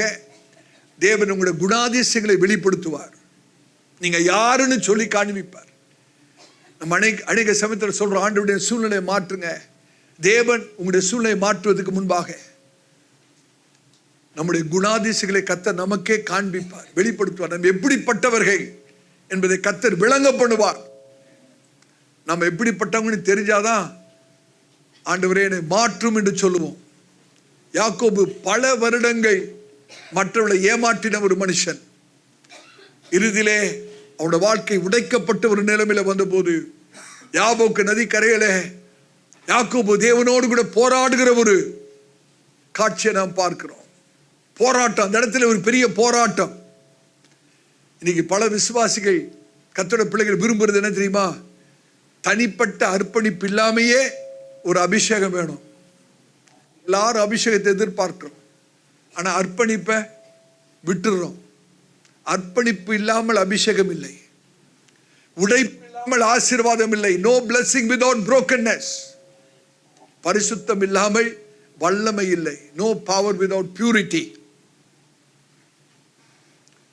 Speaker 1: தேவன் உங்களுடைய குணாதிசயங்களை வெளிப்படுத்துவார். நீங்க யாருன்னு சொல்லி காண்பிப்பார். நம்ம அநேக சமயத்தில் சொல்றோம், ஆண்டவருடைய சூழ்நிலையை மாற்றுங்க. தேவன் உங்களுடைய சூழ்நிலையை மாற்றுவதற்கு முன்பாக நம்முடைய குணாதிசயங்களை கர்த்தர் நமக்கே காண்பிப்பார், வெளிப்படுத்துவார். நம்ம எப்படிப்பட்டவர்கள் என்பதை கர்த்தர் விளங்க பண்ணுவார். நம்ம எப்படிப்பட்டவங்கன்னு தெரிஞ்சாதான் ஆண்டவரே என்னை மாற்றும் என்று சொல்லுவோம். யாக்கோபு பல வருடங்கள் மற்றவர்களை ஏமாற்றின ஒரு மனுஷன். இறுதியிலே அவனோட வாழ்க்கை உடைக்கப்பட்ட ஒரு நிலைமையில வந்தபோது யாபோக்கு நதி கரையில யாக்கோபு தேவனோடு கூட போராடுகிற ஒரு காட்சியை நாம் பார்க்கிறோம். போராட்டம், அந்த இடத்துல ஒரு பெரிய போராட்டம். இன்னைக்கு பல விசுவாசிகள் கர்த்தருடைய பிள்ளைகள் விரும்புறது என்ன தெரியுமா? தனிப்பட்ட அர்ப்பணிப்பு இல்லாமையே ஒரு அபிஷேகம் வேணும். எல்லாரும் அபிஷேகத்தை எதிர்பார்க்கிறோம், ஆனா அர்ப்பணிப்பை விட்டுறோம். அர்ப்பணிப்பு இல்லாமல் அபிஷேகம் இல்லை, உடைப்பு இல்லாமல் ஆசீர்வாதம் இல்லை. No blessing without brokenness. பரிசுத்தம் இல்லாமல் வல்லமை இல்லை. No power without purity.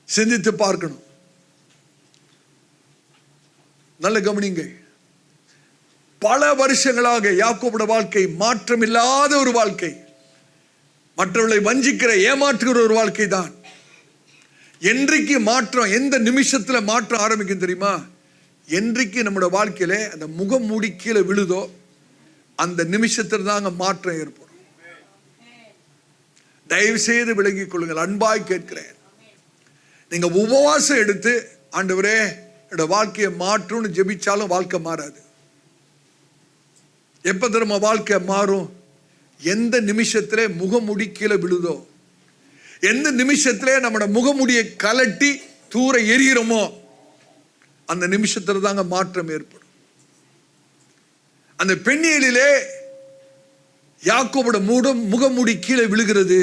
Speaker 1: சிந்தித்து பார்க்கணும். நல்ல கவனிங்கள். பல வருஷங்களாக யாக்கோபுடைய வாழ்க்கை மாற்றம் இல்லாத ஒரு வாழ்க்கை, மற்றவர்களை வஞ்சிக்கிற ஏமாற்றுகிற ஒரு வாழ்க்கை தான். என்றைக்கு மாற்றம், எந்த நிமிஷத்துல மாற்றம் ஆரம்பிக்கும் தெரியுமா? என்றைக்கு நம்முடைய வாழ்க்கையில அந்த முகம் மூடி கீழே விழுதோ அந்த நிமிஷத்துல தாங்க மாற்றம் ஏற்படும். தயவு செய்து விளங்கிக் கொள்ளுங்கள். அன்பாய் கேட்கிறேன். நீங்க உபவாசம் எடுத்து ஆண்டவரே என்னோட வாழ்க்கையை மாற்றும்னு ஜெபிச்சாலும் வாழ்க்கை மாறாது. எப்ப திரும்ப வாழ்க்கை மாறும்? எந்த நிமிஷத்திலே முகமுடி கீழே விழுதோ, எந்த நிமிஷத்திலே நம்மளோட முகமுடியை கலட்டி தூர எரிகிறோமோ அந்த நிமிஷத்துல தாங்க மாற்றம் ஏற்படும். அந்த பெண்ணியலிலே யாக்கோபோட முகமுடி கீழே விழுகிறது.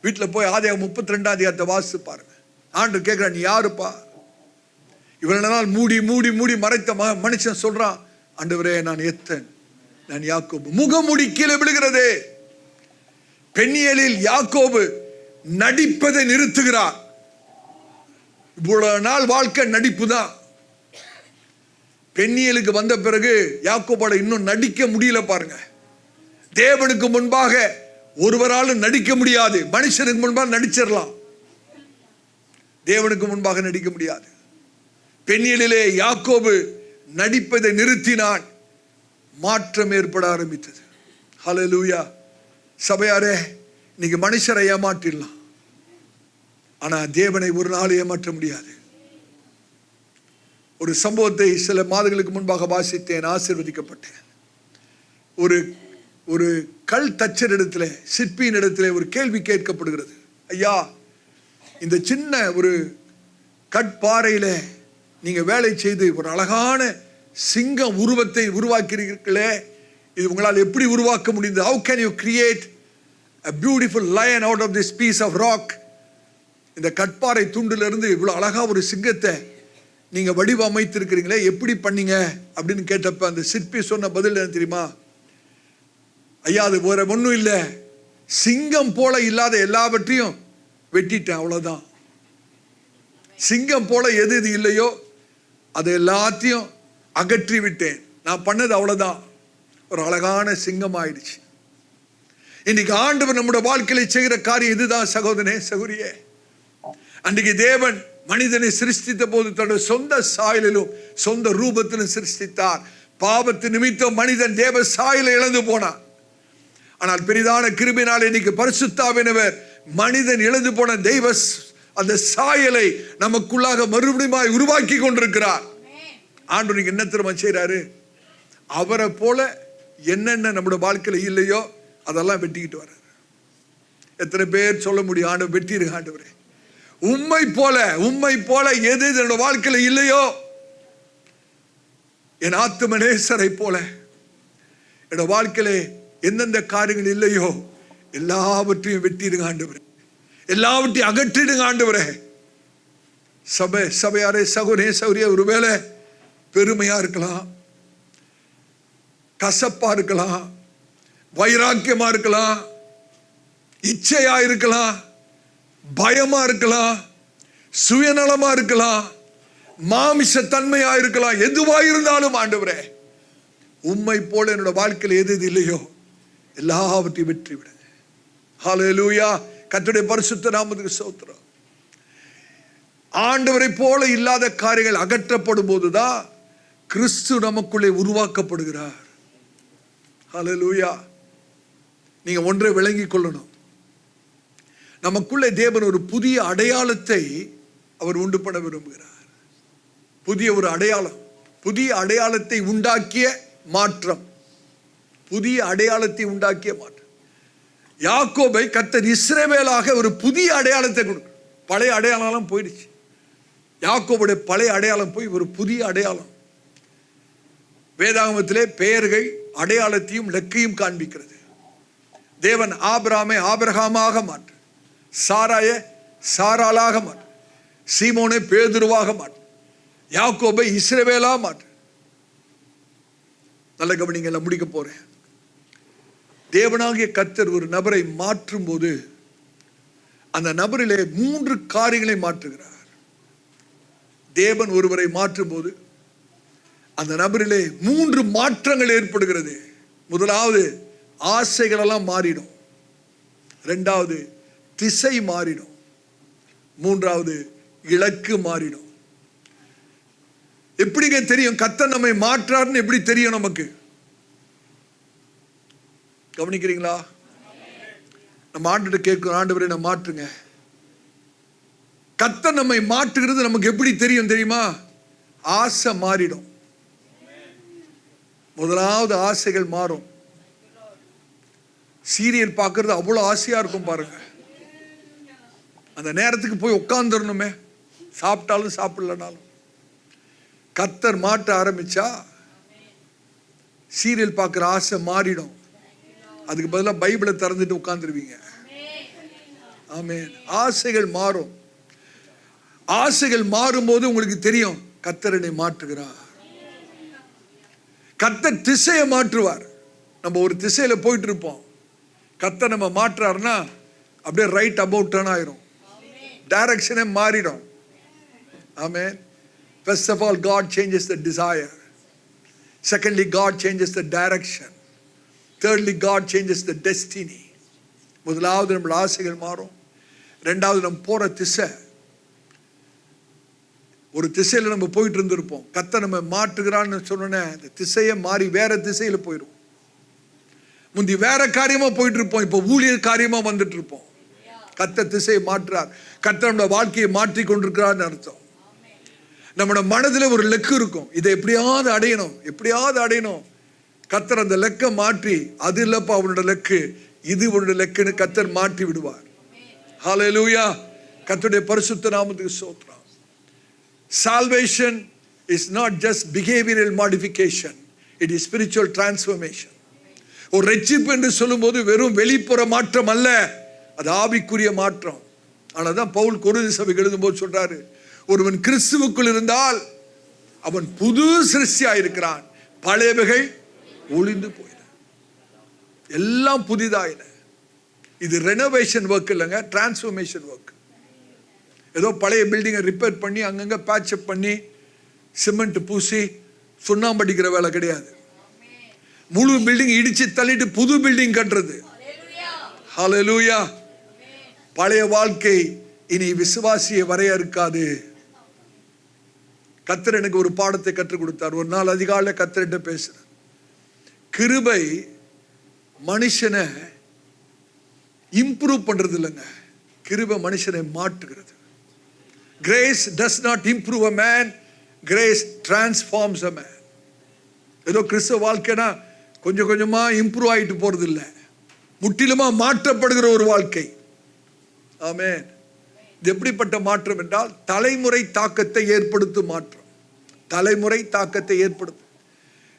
Speaker 1: வீட்டில் போய் ஆதியாகமம் 32ஆம் அதிகாரத்தை வாசித்து பாருங்க. ஆண்டவர் கேட்கிறார், நீ யாருப்பா? இவ்வளவு நாள் மூடி மூடி மூடி மறைத்த மனுஷன் சொல்றான், ஆண்டவரே நான் எத்தன், நான் யாக்கோபு. முகமுடி கீழே விழுகிறது. பெண்ணியலில் யாக்கோபு நடிப்பதை நிறுத்துகிறார். இவ்வளவு நாள் வாழ்க்கை நடிப்பு தான். பெண்ணியலுக்கு வந்த பிறகு யாக்கோபோட இன்னும் நடிக்க முடியல பாருங்க. தேவனுக்கு முன்பாக ஒருவராலும் நடிக்க முடியாது. மனுஷனுக்கு முன்பாக நடிச்சிடலாம், தேவனுக்கு முன்பாக நடிக்க முடியாது. பெண்ணியலிலே யாக்கோபு நடிப்பதை நிறுத்தினான். மாற்றம் ஏற்பட ஆரம்பித்தது. ஹல்லேலூயா. சபையாரே, இன்னைக்கு மனுஷரை ஏமாற்றிடலாம், ஆனா தேவனை ஒரு நாள் ஏமாற்ற முடியாது. ஒரு சம்பவத்தை சில மாதங்களுக்கு முன்பாக வாசித்தேன், ஆசீர்வதிக்கப்பட்டேன். ஒரு கல் தச்சர் இடத்துல, சிற்பியின் இடத்துல ஒரு கேள்வி கேட்கப்படுகிறது. ஐயா, இந்த சின்ன ஒரு கட்பாறையில நீங்க வேலை செய்து ஒரு அழகான சிங்கம் உருவத்தை உருவாக்கிறீர்களே, இது உங்களால் எப்படி உருவாக்க முடிந்தது? How can you create a beautiful lion out of this piece of rock? இந்த கட்பாறை துண்டிலிருந்து இவ்வளவு அழகா ஒரு சிங்கத்தை நீங்க வடிவமைத்திருக்கிறீங்களே, எப்படி பண்ணீங்க அப்படின்னு கேட்டப்ப அந்த சிற்பி சொன்ன பதில் என்ன தெரியுமா? ஐயா, அது வேற ஒன்றும் இல்லை, சிங்கம் போல இல்லாத எல்லாவற்றையும் வெட்டிட்டேன், அவ்வளவுதான். சிங்கம் போல எது இது இல்லையோ அதை எல்லாத்தையும் அகற்றி விட்டேன். நான் பண்ணது அவ்வளவுதான். ஒரு அழகான சிங்கம் ஆயிடுச்சு. இன்னைக்கு ஆண்டவர் நம்முடைய வாழ்க்கையில செய்கிற காரியம் இதுதான் சகோதரனே, சகோதரியே. அன்றைக்கு தேவன் மனிதனை சிருஷ்டித்த போது தன்னுடைய சொந்த சாயலிலும் சொந்த ரூபத்திலும் சிருஷ்டித்தார். பாவத்து நிமித்தம் மனிதன் தேவ சாயலை இழந்து போனான். ஆனால் பெரிதான கிருபையினால் இன்னைக்கு பரிசுத்தாவினவர் மனிதன் இழந்து போன தெய்வ அந்த சாயலை நமக்குள்ளாக மறுபடியும் உருவாக்கி கொண்டிருக்கிறார். ஆண்டவர் என்ன திரும்ப செய்யறாரு? அவரை போல என்னென்ன நம்முடைய வாழ்க்கையில இல்லையோ அதெல்லாம் வெட்டிக்கிட்டு வர்றாரு. எத்தனை பேர் சொல்ல முடியும், ஆண்டவர் வெட்டிருக்க ஆண்டவரே, உம்மை போல எது என்னோட வாழ்க்கையில இல்லையோ, என் ஆத்தும நேசரை போல என்னோட வாழ்க்கையில எந்தெந்த காரியங்கள் இல்லையோ எல்லாவற்றையும் வெட்டிடுங்க ஆண்டவரே, எல்லாவற்றையும் அகற்றிடுங்க ஆண்டவரே. சபையாரே, சகோதரே, சகோதரியே, ஒருவேளை பெருமையா இருக்கலாம், கசப்பா இருக்கலாம், வைராக்கியமா இருக்கலாம், இச்சையா இருக்கலாம், பயமா இருக்கலாம், சுயநலமா இருக்கலாம், மாமிச தன்மையா இருக்கலாம். எதுவா இருந்தாலும் ஆண்டவரே, உம்மை போல என்னோட வாழ்க்கையில் எது இல்லையோ எல்லாவற்றையும் வெற்றி விடுங்க. ஹல்லேலூயா. கர்த்தருடைய பரிசுத்த நாமத்துக்கு ஸ்தோத்திரம். ஆண்டவரை போல இல்லாத காரியங்கள் அகற்றப்படும் போதுதான் கிறிஸ்து நமக்குள்ளே உருவாக்கப்படுகிறார். ஹல்லேலூயா. நீங்க ஒன்றை விளங்கிக் கொள்ளணும். நமக்குள்ளே தேவன் ஒரு புதிய அடையாளத்தை அவர் உண்டு பண்ண விரும்புகிறார். புதிய ஒரு அடையாளம், புதிய அடையாளத்தை உண்டாக்கிய மாற்றம், புதிய அடையாளத்தை உண்டாக்கிய மாற்றம். யாக்கோபை கர்த்தர் இஸ்ரவேலாக ஒரு புதிய அடையாளத்தை கொடுக்க. பழைய அடையாளம் போயிடுச்சு. யாக்கோபுடைய பழைய அடையாளம் போய் ஒரு புதிய அடையாளம். வேதாகமத்திலே பெயர்கள் அடையாளத்தையும் லெக்கையும் காண்பிக்கிறது. தேவன் ஆபிரகாமை ஆபிரகாமாக மாற்று, சாராயை சாராளாக மாற்று, சீமோனை பேதுருவாக மாற்று, யாக்கோபை இஸ்ரவேலா மாற்று. நல்ல கவனிங்க, முடிக்க போறேன். தேவனாகிய கர்த்தர் ஒரு நபரை மாற்றும் போது அந்த நபரிலே 3 காரியங்களை மாற்றுகிறார். தேவன் ஒருவரை மாற்றும் போது அந்த நபரிலே 3 மாற்றங்கள் ஏற்படுகிறது. முதலாவது, ஆசைகள் எல்லாம் மாறிடும். இரண்டாவது, திசை மாறிடும். மூன்றாவது, இலக்கு மாறிடும். எப்படிங்க தெரியும் கர்த்தர் நம்மை மாற்றார்னு? எப்படி தெரியும் நமக்கு? கவனிக்கிறீங்களா? நம்ம ஆண்டவரை கேட்கிறோம், ஆண்டவரை நம்ம மாற்றுங்க. கர்த்தர் நம்மை மாற்றுகிறது நமக்கு எப்படி தெரியும் தெரியுமா? ஆசை மாறிடும். முதலாவது ஆசைகள் மாறும். சீரியல் பார்க்கறது அவ்வளவு ஆசையா இருக்கும் பாருங்க. அந்த நேரத்துக்கு போய் உட்கார்ந்துடணுமே, சாப்பிட்டாலும் சாப்பிடலனாலும். கர்த்தர் மாற்ற ஆரம்பிச்சா சீரியல் பார்க்குற ஆசை மாறிடும். அதுக்கு பதிலாக பைபிளை திறந்துட்டு உட்கார்ந்துருவீங்க. ஆமென். ஆசைகள் மாறும். ஆசைகள் மாறும்போது உங்களுக்கு தெரியும் கர்த்தர் என்னை மாற்றுகிறார். கர்த்தர் திசையை மாற்றுவார். நம்ம ஒரு திசையில போயிட்டு இருப்போம், கர்த்தர் நம்ம மாற்றாருன்னா அப்படியே ரைட் அபவுட் டர்ன் ஆயிரும், டைரக்ஷனே மாறிடும். ஆமென். First of all, God changes the desire. Secondly, God changes the direction. Thirdly, God changes the destiny. முதலாவது நம்ம ஆசைகள் மாறும். ரெண்டாவது, நம்ம போற திசை. ஒரு திசையில நம்ம போயிட்டு இருந்திருப்போம், கர்த்தர் நம்ம மாற்றுகிறான்னு சொன்னோன்னே அந்த திசையை மாறி வேற திசையில போயிடும். முந்தி வேற காரியமா போயிட்டு இருப்போம், இப்போ ஊழியர் காரியமா வந்துட்டு இருப்போம். கர்த்தர் திசையை மாற்றுறார். கர்த்தர் நம்ம வாழ்க்கையை மாற்றி கொண்டிருக்கிறார்னு அர்த்தம். நம்மளோட மனதில் ஒரு லெக்கு இருக்கும், இதை எப்படியாவது அடையணும், எப்படியாவது அடையணும். கர்த்தர் அந்த லெக்கை மாற்றி, அது இல்லப்பா அவனோட லெக்கு, இது உன்னோட லெக்குன்னு கர்த்தர் மாற்றி விடுவார். ஹல்லேலூயா. கர்த்தருடைய பரிசுத்த நாமத்துக்கு ஸ்தோத்திரம். Salvation is not just behavioral modification, it is spiritual transformation. ஒரு ரட்சிப்பு என்று சொல்லும்போது வெறும் வெளிப்புற மாற்றம் அல்ல, அது ஆவிக்குரிய மாற்றம். ஆனால் தான் பவுல் கொரிந்து சபைக்கு எழுதும்போது சொல்றாரு, ஒருவன் கிறிஸ்துவுக்குள் இருந்தால் அவன் புது சிருஷ்டியா இருக்கிறான், பழையவைகள் ஒளிந்து போயின, எல்லாம் புதிதாயின. இது ரெனோவேஷன் ஒர்க் இல்லைங்க, டிரான்ஸ்ஃபர்மேஷன் ஒர்க். ஏதோ பழைய பில்டிங்கை ரிப்பேர் பண்ணி அங்கங்கே பேட்சப் பண்ணி சிமெண்ட் பூசி சுண்ணாம்படிக்கிற வேலை கிடையாது. முழு பில்டிங் இடிச்சு தள்ளிட்டு புது பில்டிங் கட்டுறது. ஹல்லேலூயா. பழைய வாழ்க்கை இனி விசுவாசியை வரையறுக்காது. கர்த்தர் எனக்கு ஒரு பாடத்தை கற்றுக் கொடுத்தார். ஒரு நாள் அதிகாலை கர்த்தர்கிட்ட பேசுறேன். கிருபை மனுஷனை இம்ப்ரூவ் பண்றது இல்லைங்க, கிருபை மனுஷனை மாற்றுகிறது. Grace does not improve a man, grace transforms a man. ஏதோ கிறிஸ்தவ வாழ்க்கைனா கொஞ்சம் கொஞ்சமா இம்ப்ரூவ் ஆயிட்டு போறது இல்லை, முற்றிலுமா மாற்றப்படுகிற ஒரு வாழ்க்கை. ஆமென். இது எப்படிப்பட்ட மாற்றம் என்றால் தலைமுறை தாக்கத்தை ஏற்படுத்தும் மாற்றம். தலைமுறை தாக்கத்தை ஏற்படுத்தும்.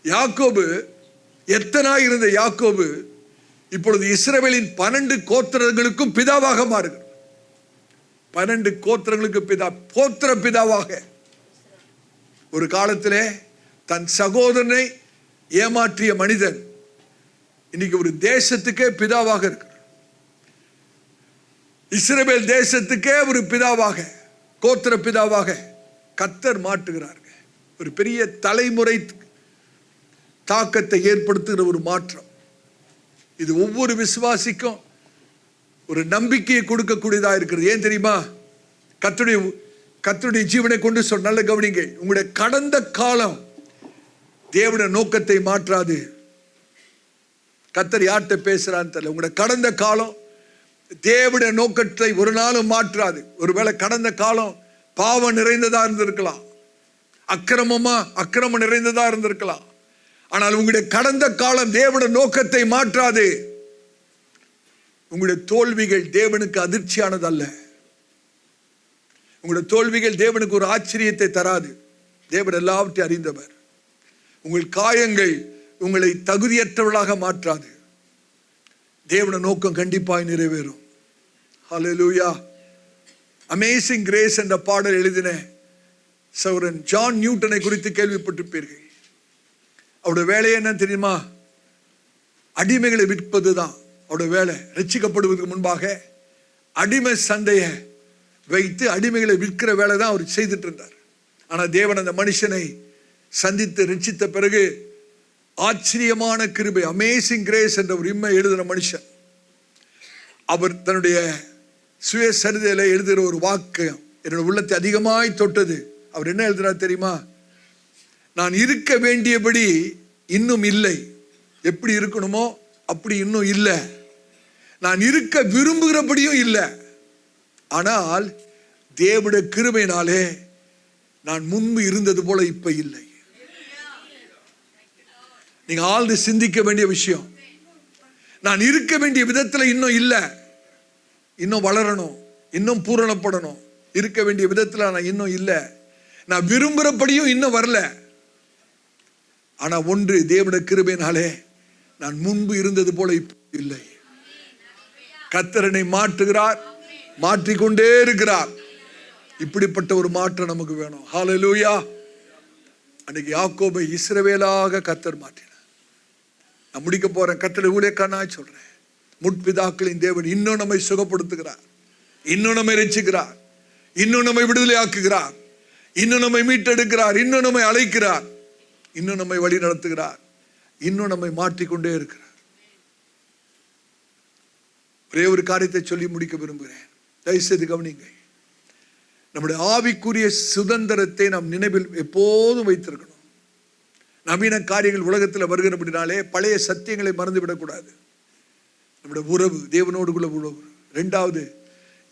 Speaker 1: யாக்கோபு எத்தனாய் இருந்த யாக்கோபு இப்பொழுது இஸ்ரவேலின் 12 கோத்திரங்களுக்கும் பிதாவாக மாறுகிறார். 12 கோத்திரங்களுக்கு பிதா, கோத்திர பிதாவாக. ஒரு காலத்திலே தன் சகோதரனை ஏமாற்றிய மனிதன் இன்னைக்கு ஒரு தேசத்துக்கே பிதாவாக இருக்கிறார். இஸ்ரவேல் தேசத்துக்கே ஒரு பிதாவாக, கோத்திர பிதாவாக கர்த்தர் மாற்றுகிறார்கள். ஒரு பெரிய தலைமுறை தாக்கத்தை ஏற்படுத்துகிற ஒரு மாற்றம். இது ஒவ்வொரு விசுவாசிக்கும் ஒரு நம்பிக்கையை கொடுக்கக்கூடியதாக இருக்கிறது. ஏன் தெரியுமா? கர்த்தருடைய ஜீவனை கொண்டு சொன்ன, நல்ல கவனிங்க, உங்களுடைய கடந்த காலம் தேவனுடைய நோக்கத்தை மாற்றாது. கர்த்தர் யார்கிட்ட பேசுறான்னு தெரியல. உங்களுடைய கடந்த காலம் தேவனுடைய நோக்கத்தை ஒரு நாளும் மாற்றாது. ஒருவேளை கடந்த காலம் பாவம் நிறைந்ததா இருந்திருக்கலாம், அக்கிரமம் நிறைந்ததா இருந்திருக்கலாம். ஆனால் உங்களுடைய கடந்த காலம் தேவனுடைய நோக்கத்தை மாற்றாது. உங்களுடைய தோல்விகள் தேவனுக்கு அதிர்ச்சியானது அல்ல. உங்களுடைய தோல்விகள் தேவனுக்கு ஒரு ஆச்சரியத்தை தராது. தேவன் எல்லாவற்றையும் அறிந்தவர். உங்கள் காயங்கள் உங்களை தகுதியற்றவர்களாக மாற்றாது. தேவனுடைய நோக்கம் கண்டிப்பாய் நிறைவேறும். ஹல்லேலூயா. அமேசிங் கிரேஸ் என்ற பாடல் எழுதின சகோதரன் ஜான் நியூட்டனை குறித்து கேள்விப்பட்டிருப்பீர்கள். அவருடைய வேலையை என்ன தெரியுமா? அடிமைகளை விற்பது தான் அவருடைய வேலை. ரட்சிக்கப்படுவதற்கு முன்பாக அடிமை சந்தையை வைத்து அடிமைகளை விற்கிற வேலை தான் அவர் செய்துட்டு இருந்தார். ஆனால் தேவன் அந்த மனுஷனை சந்தித்து ரட்சித்த பிறகு ஆச்சரியமான கிருபை, அமேசிங் கிரேஸ் என்ற ஒரு இம்மை எழுதுகிற மனுஷன். அவர் தன்னுடைய சுயசரிதையில எழுதுகிற ஒரு வாக்கு என்னோட உள்ளத்தை அதிகமாய் தொட்டது. அவர் என்ன எழுதுறார் தெரியுமா? நான் இருக்க வேண்டியபடி இன்னும் இல்லை, எப்படி இருக்கணுமோ அப்படி இன்னும் இல்லை. நான் இருக்க விரும்புகிறபடியும் இல்லை. ஆனால் தேவனுடைய கிருபையினாலே நான் முன்பு இருந்தது போல இப்ப இல்லை. நீங்க ஆழ்ந்து சிந்திக்க வேண்டிய விஷயம். நான் இருக்க வேண்டிய விதத்துல இன்னும் இல்லை, இன்னும் வளரணும், இன்னும் பூரணப்படணும். இருக்க வேண்டிய விதத்துல நான் இன்னும் இல்லை. நான் விரும்புகிறபடியும் இன்னும் வரல. ஆனா ஒன்று, தேவனுடைய கிருபையினாலே நான் முன்பு இருந்தது போல இப்ப இல்லை. கர்த்தரனை மாற்றுகிறார், மாற்றிக்கொண்டே இருக்கிறார். இப்படிப்பட்ட ஒரு மாற்றம் நமக்கு வேணும். ஹல்லேலூயா. அன்னைக்கு யாக்கோபை இஸ்ரவேலாக கர்த்தர் மாற்றினார். நான் முடிக்க போறேன். கர்த்தருடைய ஊழியக்காரனாய் சொல்றேன், முற்பிதாக்களின் தேவன் இன்னும் நம்மை சுகப்படுத்துகிறார், இன்னும் நம்மை ரட்சிக்கிறார், இன்னும் நம்மை விடுதலை ஆக்குகிறார், இன்னும் நம்மை மீட்டெடுக்கிறார், இன்னும் நம்மை அழைக்கிறார், இன்னும் நம்மை வழி நடத்துகிறார், இன்னும் நம்மை மாற்றிக்கொண்டே இருக்கிறார். ஒரே ஒரு காரியத்தை சொல்லி முடிக்க விரும்புகிறேன். தயவுசெய்து கவனிங்க. நம்முடைய ஆவிக்குரிய சுதந்திரத்தை நாம் நினைவில் எப்போதும் வைத்திருக்கணும். நவீன காரியங்கள் உலகத்தில் வருகிறபடினாலே பழைய சத்தியங்களை மறந்து விடக்கூடாது. நம்முடைய உறவு, தேவனோடுக்குள்ள உறவு. 2வது,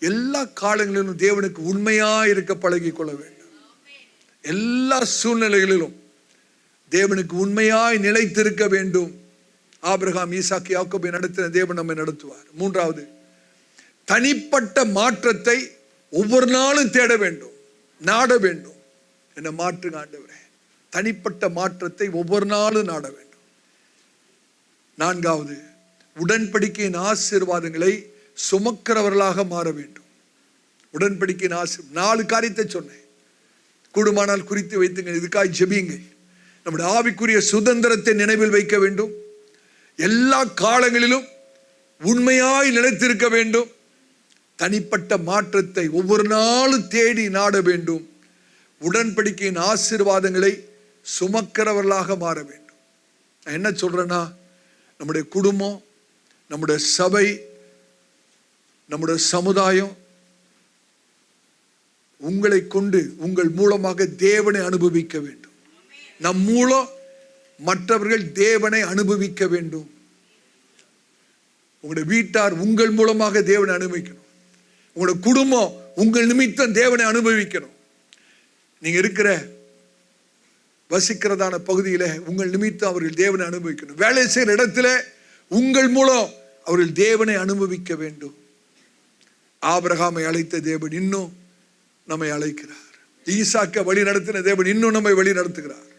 Speaker 1: எல்லா காலங்களிலும் தேவனுக்கு உண்மையா இருக்க பழகி கொள்ள வேண்டும். எல்லா சூழ்நிலைகளிலும் தேவனுக்கு உண்மையாய் நிலைத்திருக்க வேண்டும். ஆபிரகாம், ஈசாக்கு, யாக்கோபை நடத்தின தேவன் நம்மை நடத்துவார். 3வது, தனிப்பட்ட மாற்றத்தை ஒவ்வொரு நாளும் தேட வேண்டும், நாட வேண்டும். என்ன மாற்றுங்க ஆண்டவரே. தனிப்பட்ட மாற்றத்தை ஒவ்வொரு நாளும் நாட வேண்டும். 4வது, உடன்படிக்கையின் ஆசீர்வாதங்களை சுமக்கிறவர்களாக மாற வேண்டும். உடன்படிக்கையின் 4 காரியத்தை சொன்னேன். கூடுமானால் குறித்து வைத்துங்க, இதுக்காய் ஜெபியுங்க. நம்முடைய ஆவிக்குரிய சுதந்திரத்தை நினைவில் வைக்க வேண்டும். எல்லா காலங்களிலும் உண்மையாய் நிலைத்திருக்க வேண்டும். தனிப்பட்ட மாற்றத்தை ஒவ்வொரு நாளும் தேடி நாட வேண்டும். உடன்படிக்கையின் ஆசீர்வாதங்களை சுமக்கிறவர்களாக மாற வேண்டும். நான் என்ன சொல்றேன்னா, நம்முடைய குடும்பம், நம்முடைய சபை, நம்முடைய சமுதாயம் உங்களை கொண்டு உங்கள் மூலமாக தேவனை அனுபவிக்க வேண்டும். நம் மூலம் மற்றவர்கள் தேவனை அனுபவிக்க வேண்டும். உங்களுடைய வீட்டார் உங்கள் மூலமாக தேவனை அனுபவிக்கணும். உங்களுடைய குடும்பம் உங்கள் நிமித்தம் தேவனை அனுபவிக்கணும். நீங்க இருக்கிற வசிக்கிறதான பகுதியில உங்கள் நிமித்தம் அவர்கள் தேவனை அனுபவிக்கணும். வேலை செய்கிற இடத்துல உங்கள் மூலம் அவர்கள் தேவனை அனுபவிக்க வேண்டும். ஆபிரகாமை அழைத்த தேவன் இன்னும் நம்மை அழைக்கிறார். ஈசாக்கை வழி நடத்தின தேவன் இன்னும் நம்மை வழி நடத்துகிறார்.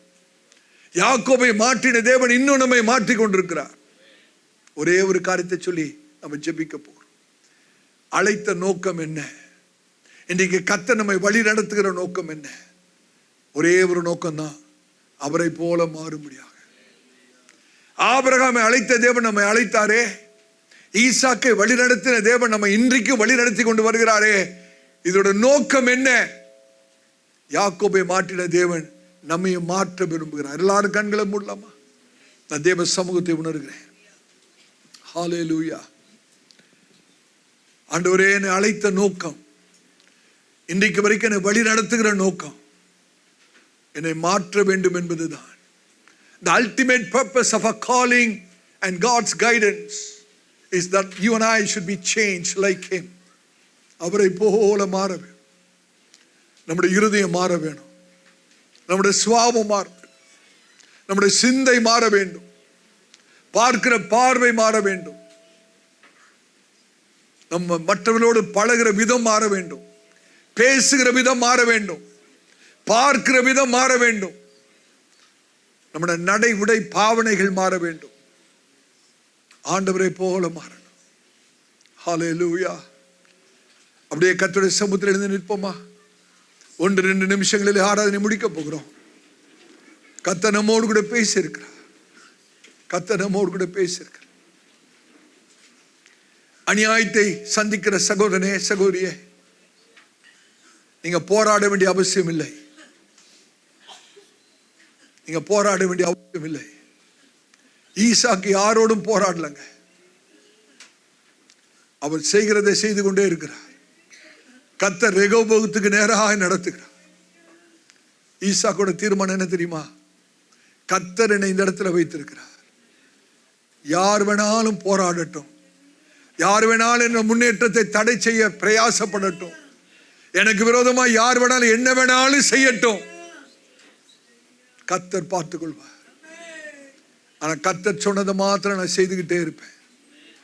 Speaker 1: யாக்கோபை மாற்றின தேவன் இன்னும் நம்மை மாற்றி கொண்டிருக்கிறார். ஒரே ஒரு காரியத்தை சொல்லி நம்ம ஜெபிக்க போகிறோம். அழைத்த நோக்கம் என்ன? இன்றைக்கு கர்த்தர் நம்மை வழி நடத்துகிற நோக்கம் என்ன? ஒரே ஒரு நோக்கம்தான், அவரை போல மாறும்படியாக. ஆபிரகாமை அழைத்த தேவன் நம்மை அழைத்தாரே, ஈசாக்கை வழி நடத்தின தேவன் நம்ம இன்றைக்கும் வழி நடத்தி கொண்டு வருகிறாரே, இதோட நோக்கம் என்ன? யாக்கோபை மாற்றின தேவன் நம்மையும் மாற்ற விரும்புகிறார். எல்லாரும் கண்களை மூடலாமா? நான் தேவ சமூகத்தை உணர்கிறேன். ஹல்லேலூயா. ஆண்டவரே, என்னை அழைத்த நோக்கம், இன்றைக்கு வரைக்கும் என்னை வழி நடத்துகிற நோக்கம் என்னை மாற்ற வேண்டும் என்பதுதான். The ultimate purpose of our calling and God's guidance is that you and I should be changed like him. அவரை போல மாற வேண்டும். நம்முடைய இருதயம் மாற வேணும். நம்முடைய சுபாவம் மாற வேண்டும். நம்முடைய சிந்தை மாற வேண்டும். பார்க்கிற பார்வை மாற வேண்டும். நம்ம மற்றவர்களோடு பழகிற விதம் மாற வேண்டும். பேசுகிற விதம் மாற வேண்டும். பார்க்கிற விதம் மாற வேண்டும். நம்முடைய நடை உடை பாவனைகள் மாற வேண்டும். ஆண்டவரை போல மாறணும். ஹல்லேலூயா. அப்படியே கர்த்தருடைய சமூகத்தில் எழுந்து நிற்போமா? 1-2 நிமிஷங்களில் ஆராதனை முடிக்க போகிறோம். கர்த்தர் நம்மோடு கூட பேசியிருக்கிறார். கர்த்தர் நம்மோடு கூட பேசியிருக்கிறார். அநியாயத்தை சந்திக்கிற சகோதரனே, சகோதரியே, நீங்க போராட வேண்டிய அவசியம் இல்லை. நீங்க போராட வேண்டிய அவசியம் இல்லை. ஈசாக்கு யாரோடும் போராடலங்க. அவர் செய்கிறதை செய்து கொண்டே இருக்கிறார். கர்த்தர் ரெகோபோத்துக்கு நேராக நடத்துகிறார். ஈசாக்கோட தீர்மானம் என்ன தெரியுமா? கர்த்தர் என்னை இந்த இடத்துல வைத்திருக்கிறார். யார் வேணாலும் போராடட்டும், யார் வேணாலும் என் முன்னேற்றத்தை தடை செய்ய பிரயாசப்படட்டும், எனக்கு விரோதமா யார் வேணாலும் என்ன வேணாலும் செய்யட்டும், கர்த்தர் பார்த்துக் கொள்வார். ஆனா கர்த்தர் சொன்னதை மாத்திரம் நான் செய்துகிட்டே இருப்பேன்.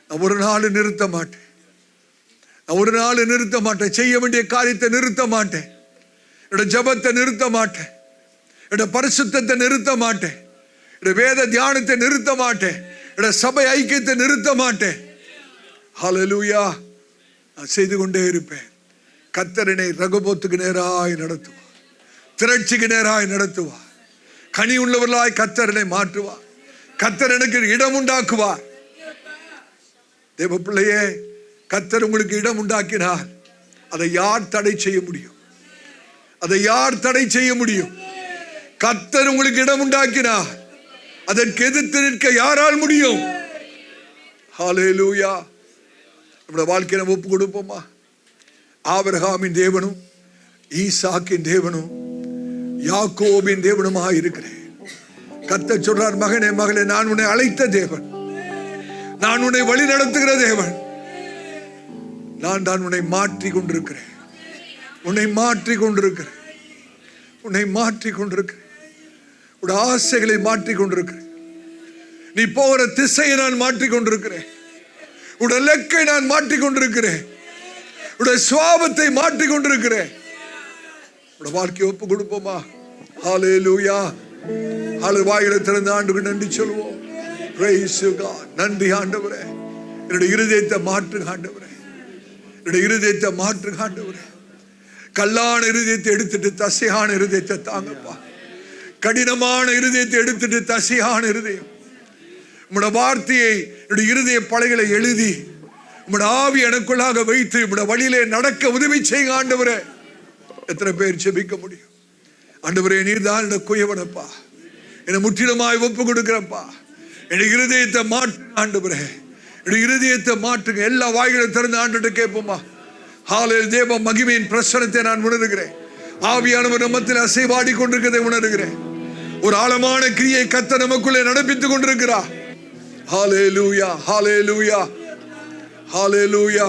Speaker 1: நான் ஒரு நாள் நிறுத்த மாட்டேன். நான் ஒரு நாள் நிறுத்த மாட்டேன். செய்ய வேண்டிய காரியத்தை நிறுத்த மாட்டேன். என்னோட ஜெபத்தை நிறுத்த மாட்டேன். என்னோட பரிசுத்தத்தை நிறுத்த மாட்டேன். என்னோட வேத தியானத்தை நிறுத்த மாட்டேன். என்னோட சபை ஐக்கியத்தை நிறுத்த மாட்டேன். ஹல்லேலூயா. நான் செய்து கொண்டே இருப்பேன். கர்த்தர் என்னை ரெகோபோத்துக்கு நேராய் நடத்துவார். திரட்சிக்கு நேராய் நடத்துவார். கனி உள்ளவர்களாய் கர்த்தர் என்னை மாற்றுவார். கர்த்தர் எனக்கு இடம் உண்டாக்குவார். தேவ பிள்ளையே, கர்த்தர் உங்களுக்கு இடம் உண்டாக்கினார். அதை யார் தடை செய்ய முடியும்? அதை யார் தடை செய்ய முடியும்? கர்த்தர் உங்களுக்கு இடம் உண்டாக்கினார். அதற்கு எதிர்த்து நிற்க யாரால் முடியும்? ஹல்லேலூயா. நம்முடைய வாழ்க்கையை நம்ம ஒப்பு கொடுப்போமா? ஆபிரகாமின் தேவனும் ஈசாக்கின் தேவனும் யாக்கோபின் தேவனுமாக இருக்கிறேன். கர்த்தர் சொல்றார், மகனே மகளே, நான் உன்னை அழைத்த தேவன், நான் உன்னை வழி நடத்துகிற தேவன், நான் தான் உன்னை மாற்றி கொண்டிருக்கிறேன். உன்னை மாற்றி கொண்டிருக்கிறேன். உன்னை மாற்றி கொண்டிருக்கிறேன். உடைய ஆசைகளை மாற்றி கொண்டிருக்கிறேன். நீ போகிற திசையை நான் மாற்றி கொண்டிருக்கிறேன். உடைய லெக்கை நான் மாற்றி கொண்டிருக்கிறேன். உடைய சுபாவத்தை மாற்றி கொண்டிருக்கிறேன். உடைய வாழ்க்கையை ஒப்பு கொடுப்போமா? ஹல்லேலூயா. வாயிலை திறந்து ஆண்டுக்கு நன்றி சொல்வோம். Praise you God. நன்றி ஆண்டவரே. என்னுடைய இருதயத்தை மாற்றுங்க ஆண்டவரே. என்னுடைய இருதயத்தை மாற்றுங்க ஆண்டவரே. கல்லான இருதயத்தை எடுத்துட்டு தசையான இருதயத்தை தாங்கப்பா. கடினமான இருதயத்தை எடுத்துட்டு தசையான இருதயம், உம்முடைய வார்த்தையை என்னுடைய இருதய பலகைகளை எழுதி உம்முடைய ஆவி எனக்குள்ளாக வைத்து உம்முடைய வழியிலே நடக்க உதவி செய்யுங்க ஆண்டவரே. எத்தனை பேர் ஜெபிக்க முடியும்? ஆண்டவரே, நீர் தான் என்னுடைய குயவனப்பா, என்னை முற்றிலுமாய் ஒப்பு கொடுக்கிறப்பா. என்னுடைய இருதயத்தை மாற்றுங்க ஆண்டவரே, என்னுடைய இருதயத்தை மாற்றுங்க. எல்லா வாய்களை திறந்து ஆண்டு கேட்போமா? ஹalleluya. தேவ மகிமையின் பிரசன்னத்தை நான் உணர்கிறேன். ஆவியானவர் நம்மத்தில் அசைவாடி கொண்டிருக்கிறதை உணர்கிறேன். ஒரு ஆழமான கிரியை கர்த்தர் நமக்குள்ளே நடப்பித்துக் கொண்டிருக்கிறார். ஹalleluya, ஹalleluya, ஹalleluya.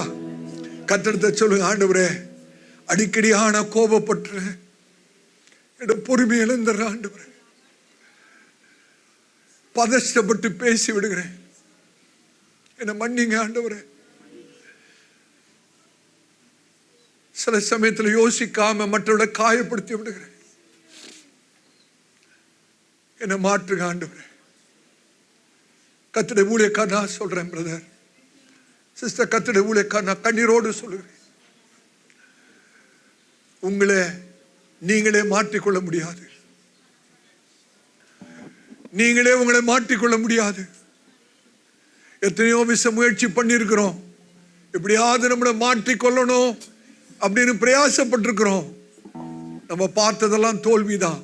Speaker 1: கர்த்தர்ட்ட சொல்லுங்க, ஆண்டவரே, அடிக்கடியான கோபப்பட்டு என்னோட பொறுமை இழந்துற ஆண்டவரே, பதஷ்டப்பட்டு பேசி விடுகிறேன், என்ன மன்னிங்க ஆண்டவரே. சில சமயத்தில் யோசிக்காம மற்றவரை காயப்படுத்தி விடுகிறேன், என்ன மாற்றுங்க ஆண்டவரே. கர்த்தருடைய ஊழியக்காரர் நான் சொல்றேன், பிரதர் சிஸ்டர், கர்த்தருடைய ஊழியக்காரர் நான் கண்ணீரோடு சொல்லுகிறேன், உங்களை நீங்களே மாற்றிக்கொள்ள முடியாது. நீங்களே உங்களை மாற்றிக்கொள்ள முடியாது. எத்தனையோ விஷயம் முயற்சி பண்ணியிருக்கிறோம், எப்படியாவது நம்மளை மாற்றிக்கொள்ளணும் அப்படின்னு பிரயாசப்பட்டிருக்கிறோம். நம்ம பார்த்ததெல்லாம் தோல்விதான்.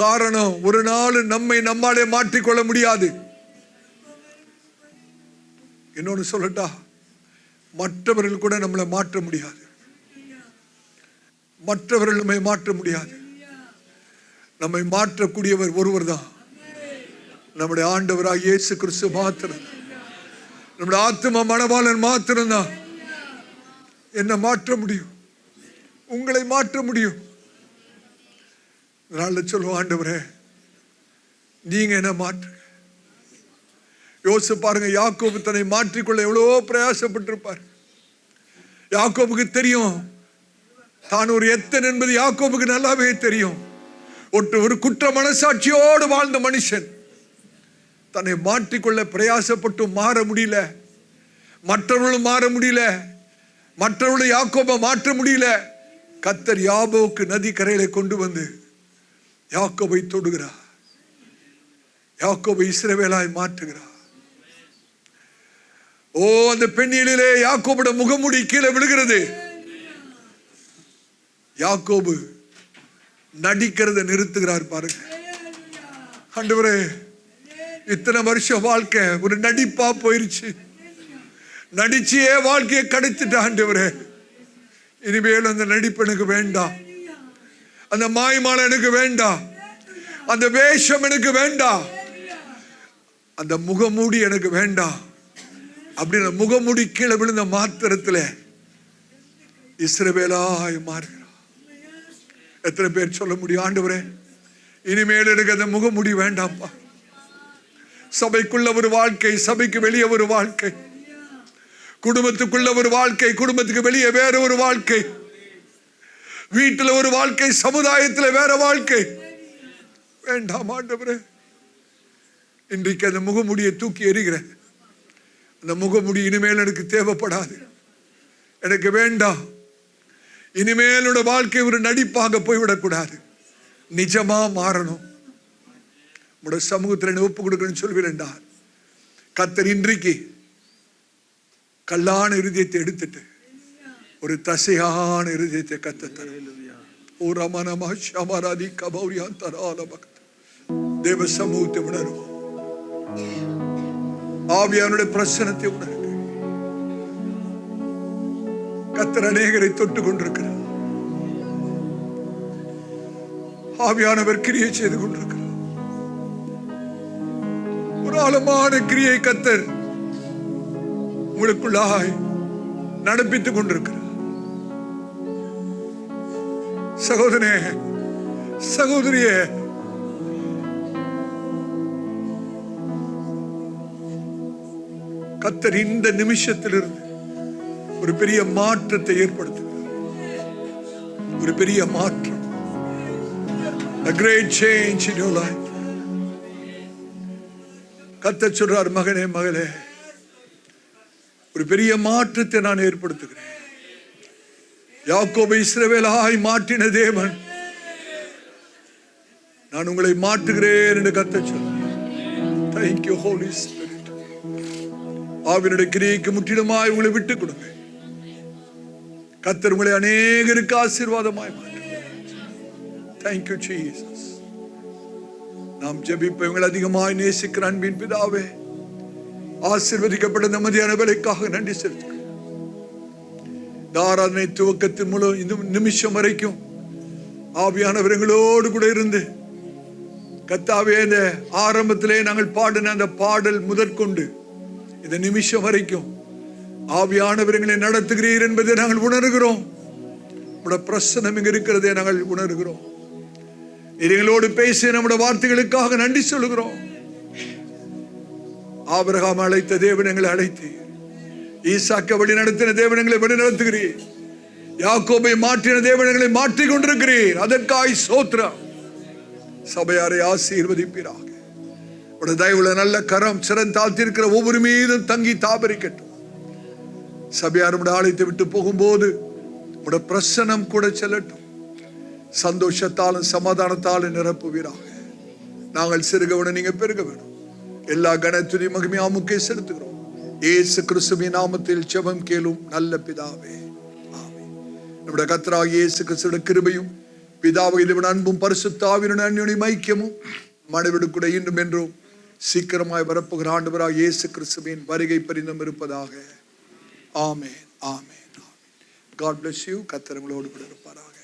Speaker 1: காரணம், ஒரு நாள் நம்மாலே மாற்றிக்கொள்ள முடியாது. இன்னொன்னு சொல்லட்டா, மற்றவர்கள் கூட நம்மளை மாற்ற முடியாது. மற்றவர்கள் நம்மை மாற்ற முடியாது. நம்மை மாற்றக்கூடியவர் ஒருவர் தான், நம்முடைய ஆண்டவராக இயேசு கிறிஸ்து மாத்திரம். நம்முடைய ஆத்தும மணவாளன் மாத்திரம்தான் என்ன மாற்ற முடியும், உங்களை மாற்ற முடியும். அதனால சொல்லுவோம், ஆண்டவரே, நீங்க என்ன மாற்றுங்க. யோசிச்சு பாருங்க, யாக்கோபு தன்னை மாற்றிக்கொள்ள எவ்வளவோ பிரயாசப்பட்டிருப்பார். யாக்கோபுக்கு தெரியும் தான் ஒரு எத்தன் என்பது யாக்கோபுக்கு நல்லாவே தெரியும். ஒரு குற்ற மனசாட்சியோடு வாழ்ந்த மனுஷன் தன்னை மாற்றிக்கொள்ள பிரயாசப்பட்டு மாற முடியல. மற்றவர்களும் மாற முடியல, மற்றவர்களும் யாக்கோபை மாற்ற முடியல. கர்த்தர் யாபோக்கு நதி கரையில கொண்டு வந்து யாக்கோபை தொடுகிறார், யாக்கோபை இஸ்ரவேலாய் மாற்றுகிறார். ஓ, அந்த பெண்ணிலே யாக்கோபுடைய முகமுடி கீழே விழுகிறது. யாக்கோபு நடிக்கிறத நிறுத்துகிறார். பாருங்க ஆண்டவரே, இத்தனை வருஷம் வாழ்க்கை ஒரு நடிப்பா போயிருச்சு, நடிச்சியே வாழ்க்கையை கடத்திட்ட ஆண்டவரே. இனிமேல் அந்த நடிப்பு எனக்கு வேண்டாம், அந்த மாய்மால எனக்கு வேண்டாம், அந்த வேஷம் எனக்கு வேண்டாம், அந்த முகமூடி எனக்கு வேண்டாம் அப்படின்னு முகமூடி கீழே விழுந்த மாத்திரத்தில் இஸ்ரவேலாய் மாறுகிறார். எத்தனை பேர் சொல்ல முடியும், ஆண்டவரே, இனிமேல் எனக்கு அந்த முகமூடி வேண்டாம்ப்பா. சபைக்குள்ள ஒரு வாழ்க்கை, சபைக்கு வெளியே ஒரு வாழ்க்கை, குடும்பத்துக்குள்ள ஒரு வாழ்க்கை, குடும்பத்துக்கு வெளியே வேற ஒரு வாழ்க்கை, வீட்டில் ஒரு வாழ்க்கை, சமுதாயத்தில் வேற வாழ்க்கை வேண்டாம் ஆண்டவரே. இன்றைக்கு அந்த முகமுடியை தூக்கி எறிகிறேன். அந்த முகமுடி இனிமேல் எனக்கு தேவைப்படாது, எனக்கு வேண்டாம். இனிமேலோட வாழ்க்கை ஒரு நடிப்பாக போய்விடக்கூடாது, நிஜமா மாறணும். உடைய சமூகத்தில் ஒப்பு கொடுக்கணும்னு சொல்வீரா? கர்த்தர் இன்றைக்கு கல்லான இருதயத்தை எடுத்துட்டு ஒரு தசையான இருதயத்தை கர்த்தர் தேவ சமூகத்தை உணரும், ஆவியானுடைய பிரசனத்தை உணர்வு. கர்த்தர் அநேகரை தொட்டு கொண்டிருக்கிறார், ஆவியானவர் கிரியை செய்து கொண்டிருக்கிறார். ஒரு ஆழமான கிரியை கர்த்தர் உங்களுக்குள்ளாய் நடப்பித்துக் கொண்டிருக்கிறார். சகோதரனே, சகோதரியே, கர்த்தர் இந்த நிமிஷத்திலிருந்து ஒரு பெரிய மாற்றத்தை ஏற்படுத்துகிறார். ஒரு பெரிய மாற்றம், a great change in your life. கர்த்தர் சொல்றார், மகனே மகளே, ஒரு பெரிய மாற்றத்தை நான் ஏற்படுத்துகிறேன். யாக்கோபை இஸ்ரவேலாய் மாற்றின தேவன் நான் உங்களை மாற்றுகிறேன் என்று கர்த்தர் சொல்றார். Thank you, Holy Spirit. ஆவினுடைய கிரியைக்கு முற்றிலுமாய் உங்களை விட்டுக் கொடுங்க. கர்த்தர் உங்களை அநேகருக்கு ஆசீர்வாதமாய் மாற்றுவார். Thank you, Jesus. நாம் ஜெபிப்போம். உங்களை அதிகமாய் நேசிக்கிற அன்பின் பிதாவே, ஆசீர்வதிக்கப்பட்ட மதியான வேளைக்காக நன்றி செலுத்துகிறேன். ஆராதனை துவக்கத்தின் மூலம் இந்த நிமிஷம் வரைக்கும் ஆவியானவர் எங்களோடு கூட இருந்து கர்த்தாவே, இந்த ஆரம்பத்திலே நாங்கள் பாடின அந்த பாடல் முதற்கொண்டு இந்த நிமிஷம் வரைக்கும் ஆவியானவர் எங்களை நடத்துகிறீர் என்பதை நாங்கள் உணர்கிறோம். நம்முடைய பிரசன்னம் இங்க இருக்கிறதே நாங்கள் உணர்கிறோம். எங்களோடு பேசிய நம்முடைய வார்த்தைகளுக்காக நன்றி சொல்கிறோம். ஆபிரகாம் அழைத்த தேவன் எங்களை அழைத்தீர். ஈசாக்கை வழி நடத்தின தேவன் எங்களை வழி நடத்துகிறீர். யாக்கோபை மாற்றின தேவன் எங்களை மாற்றிக் கொண்டிருக்கிறீர். அதற்காய் ஸ்தோத்திரம். சபையாரை ஆசீர்வதிப்பீராக. உடைய தயவுள்ள நல்ல கரம் சிறந்தாழ்த்திருக்கிற ஒவ்வொரு மீதும் தங்கி தாபரிக்கட்டும். சபையார் உடைய ஆலயத்தை விட்டு போகும்போது உடைய பிரசன்னம் கூட செல்லட்டும். சந்தோஷத்தாலும் சமாதானத்தாலும் நிரப்புவீராக. நாங்கள் சிறுகவன நீங்க பெருக வேணும். எல்லா கணத்துதி மகிமையாமுக்கே செலுத்துகிறோம். இயேசு கிறிஸ்துவின் நாமத்தில் ஜெபம் கேளும் நல்ல பிதாவே, ஆமென். நம்முடைய கர்த்தராகிய இயேசு கிறிஸ்துவின் கிருபையும் பிதாவின் அன்பும் பரிசுத்த ஆவியின் அன்யோன்ய ஐக்கியமும் மனவிடுக்கூட இன்னும் என்றும் சீக்கிரமாய் வரப்போகிற ஆண்டவராகிய இயேசு கிறிஸ்துவின் வருகை பரிந்தும் இருப்பதாக. ஆமென், ஆமென், ஆமென். God bless you. கர்த்தர் உங்களோடு கூட இருப்பாராக.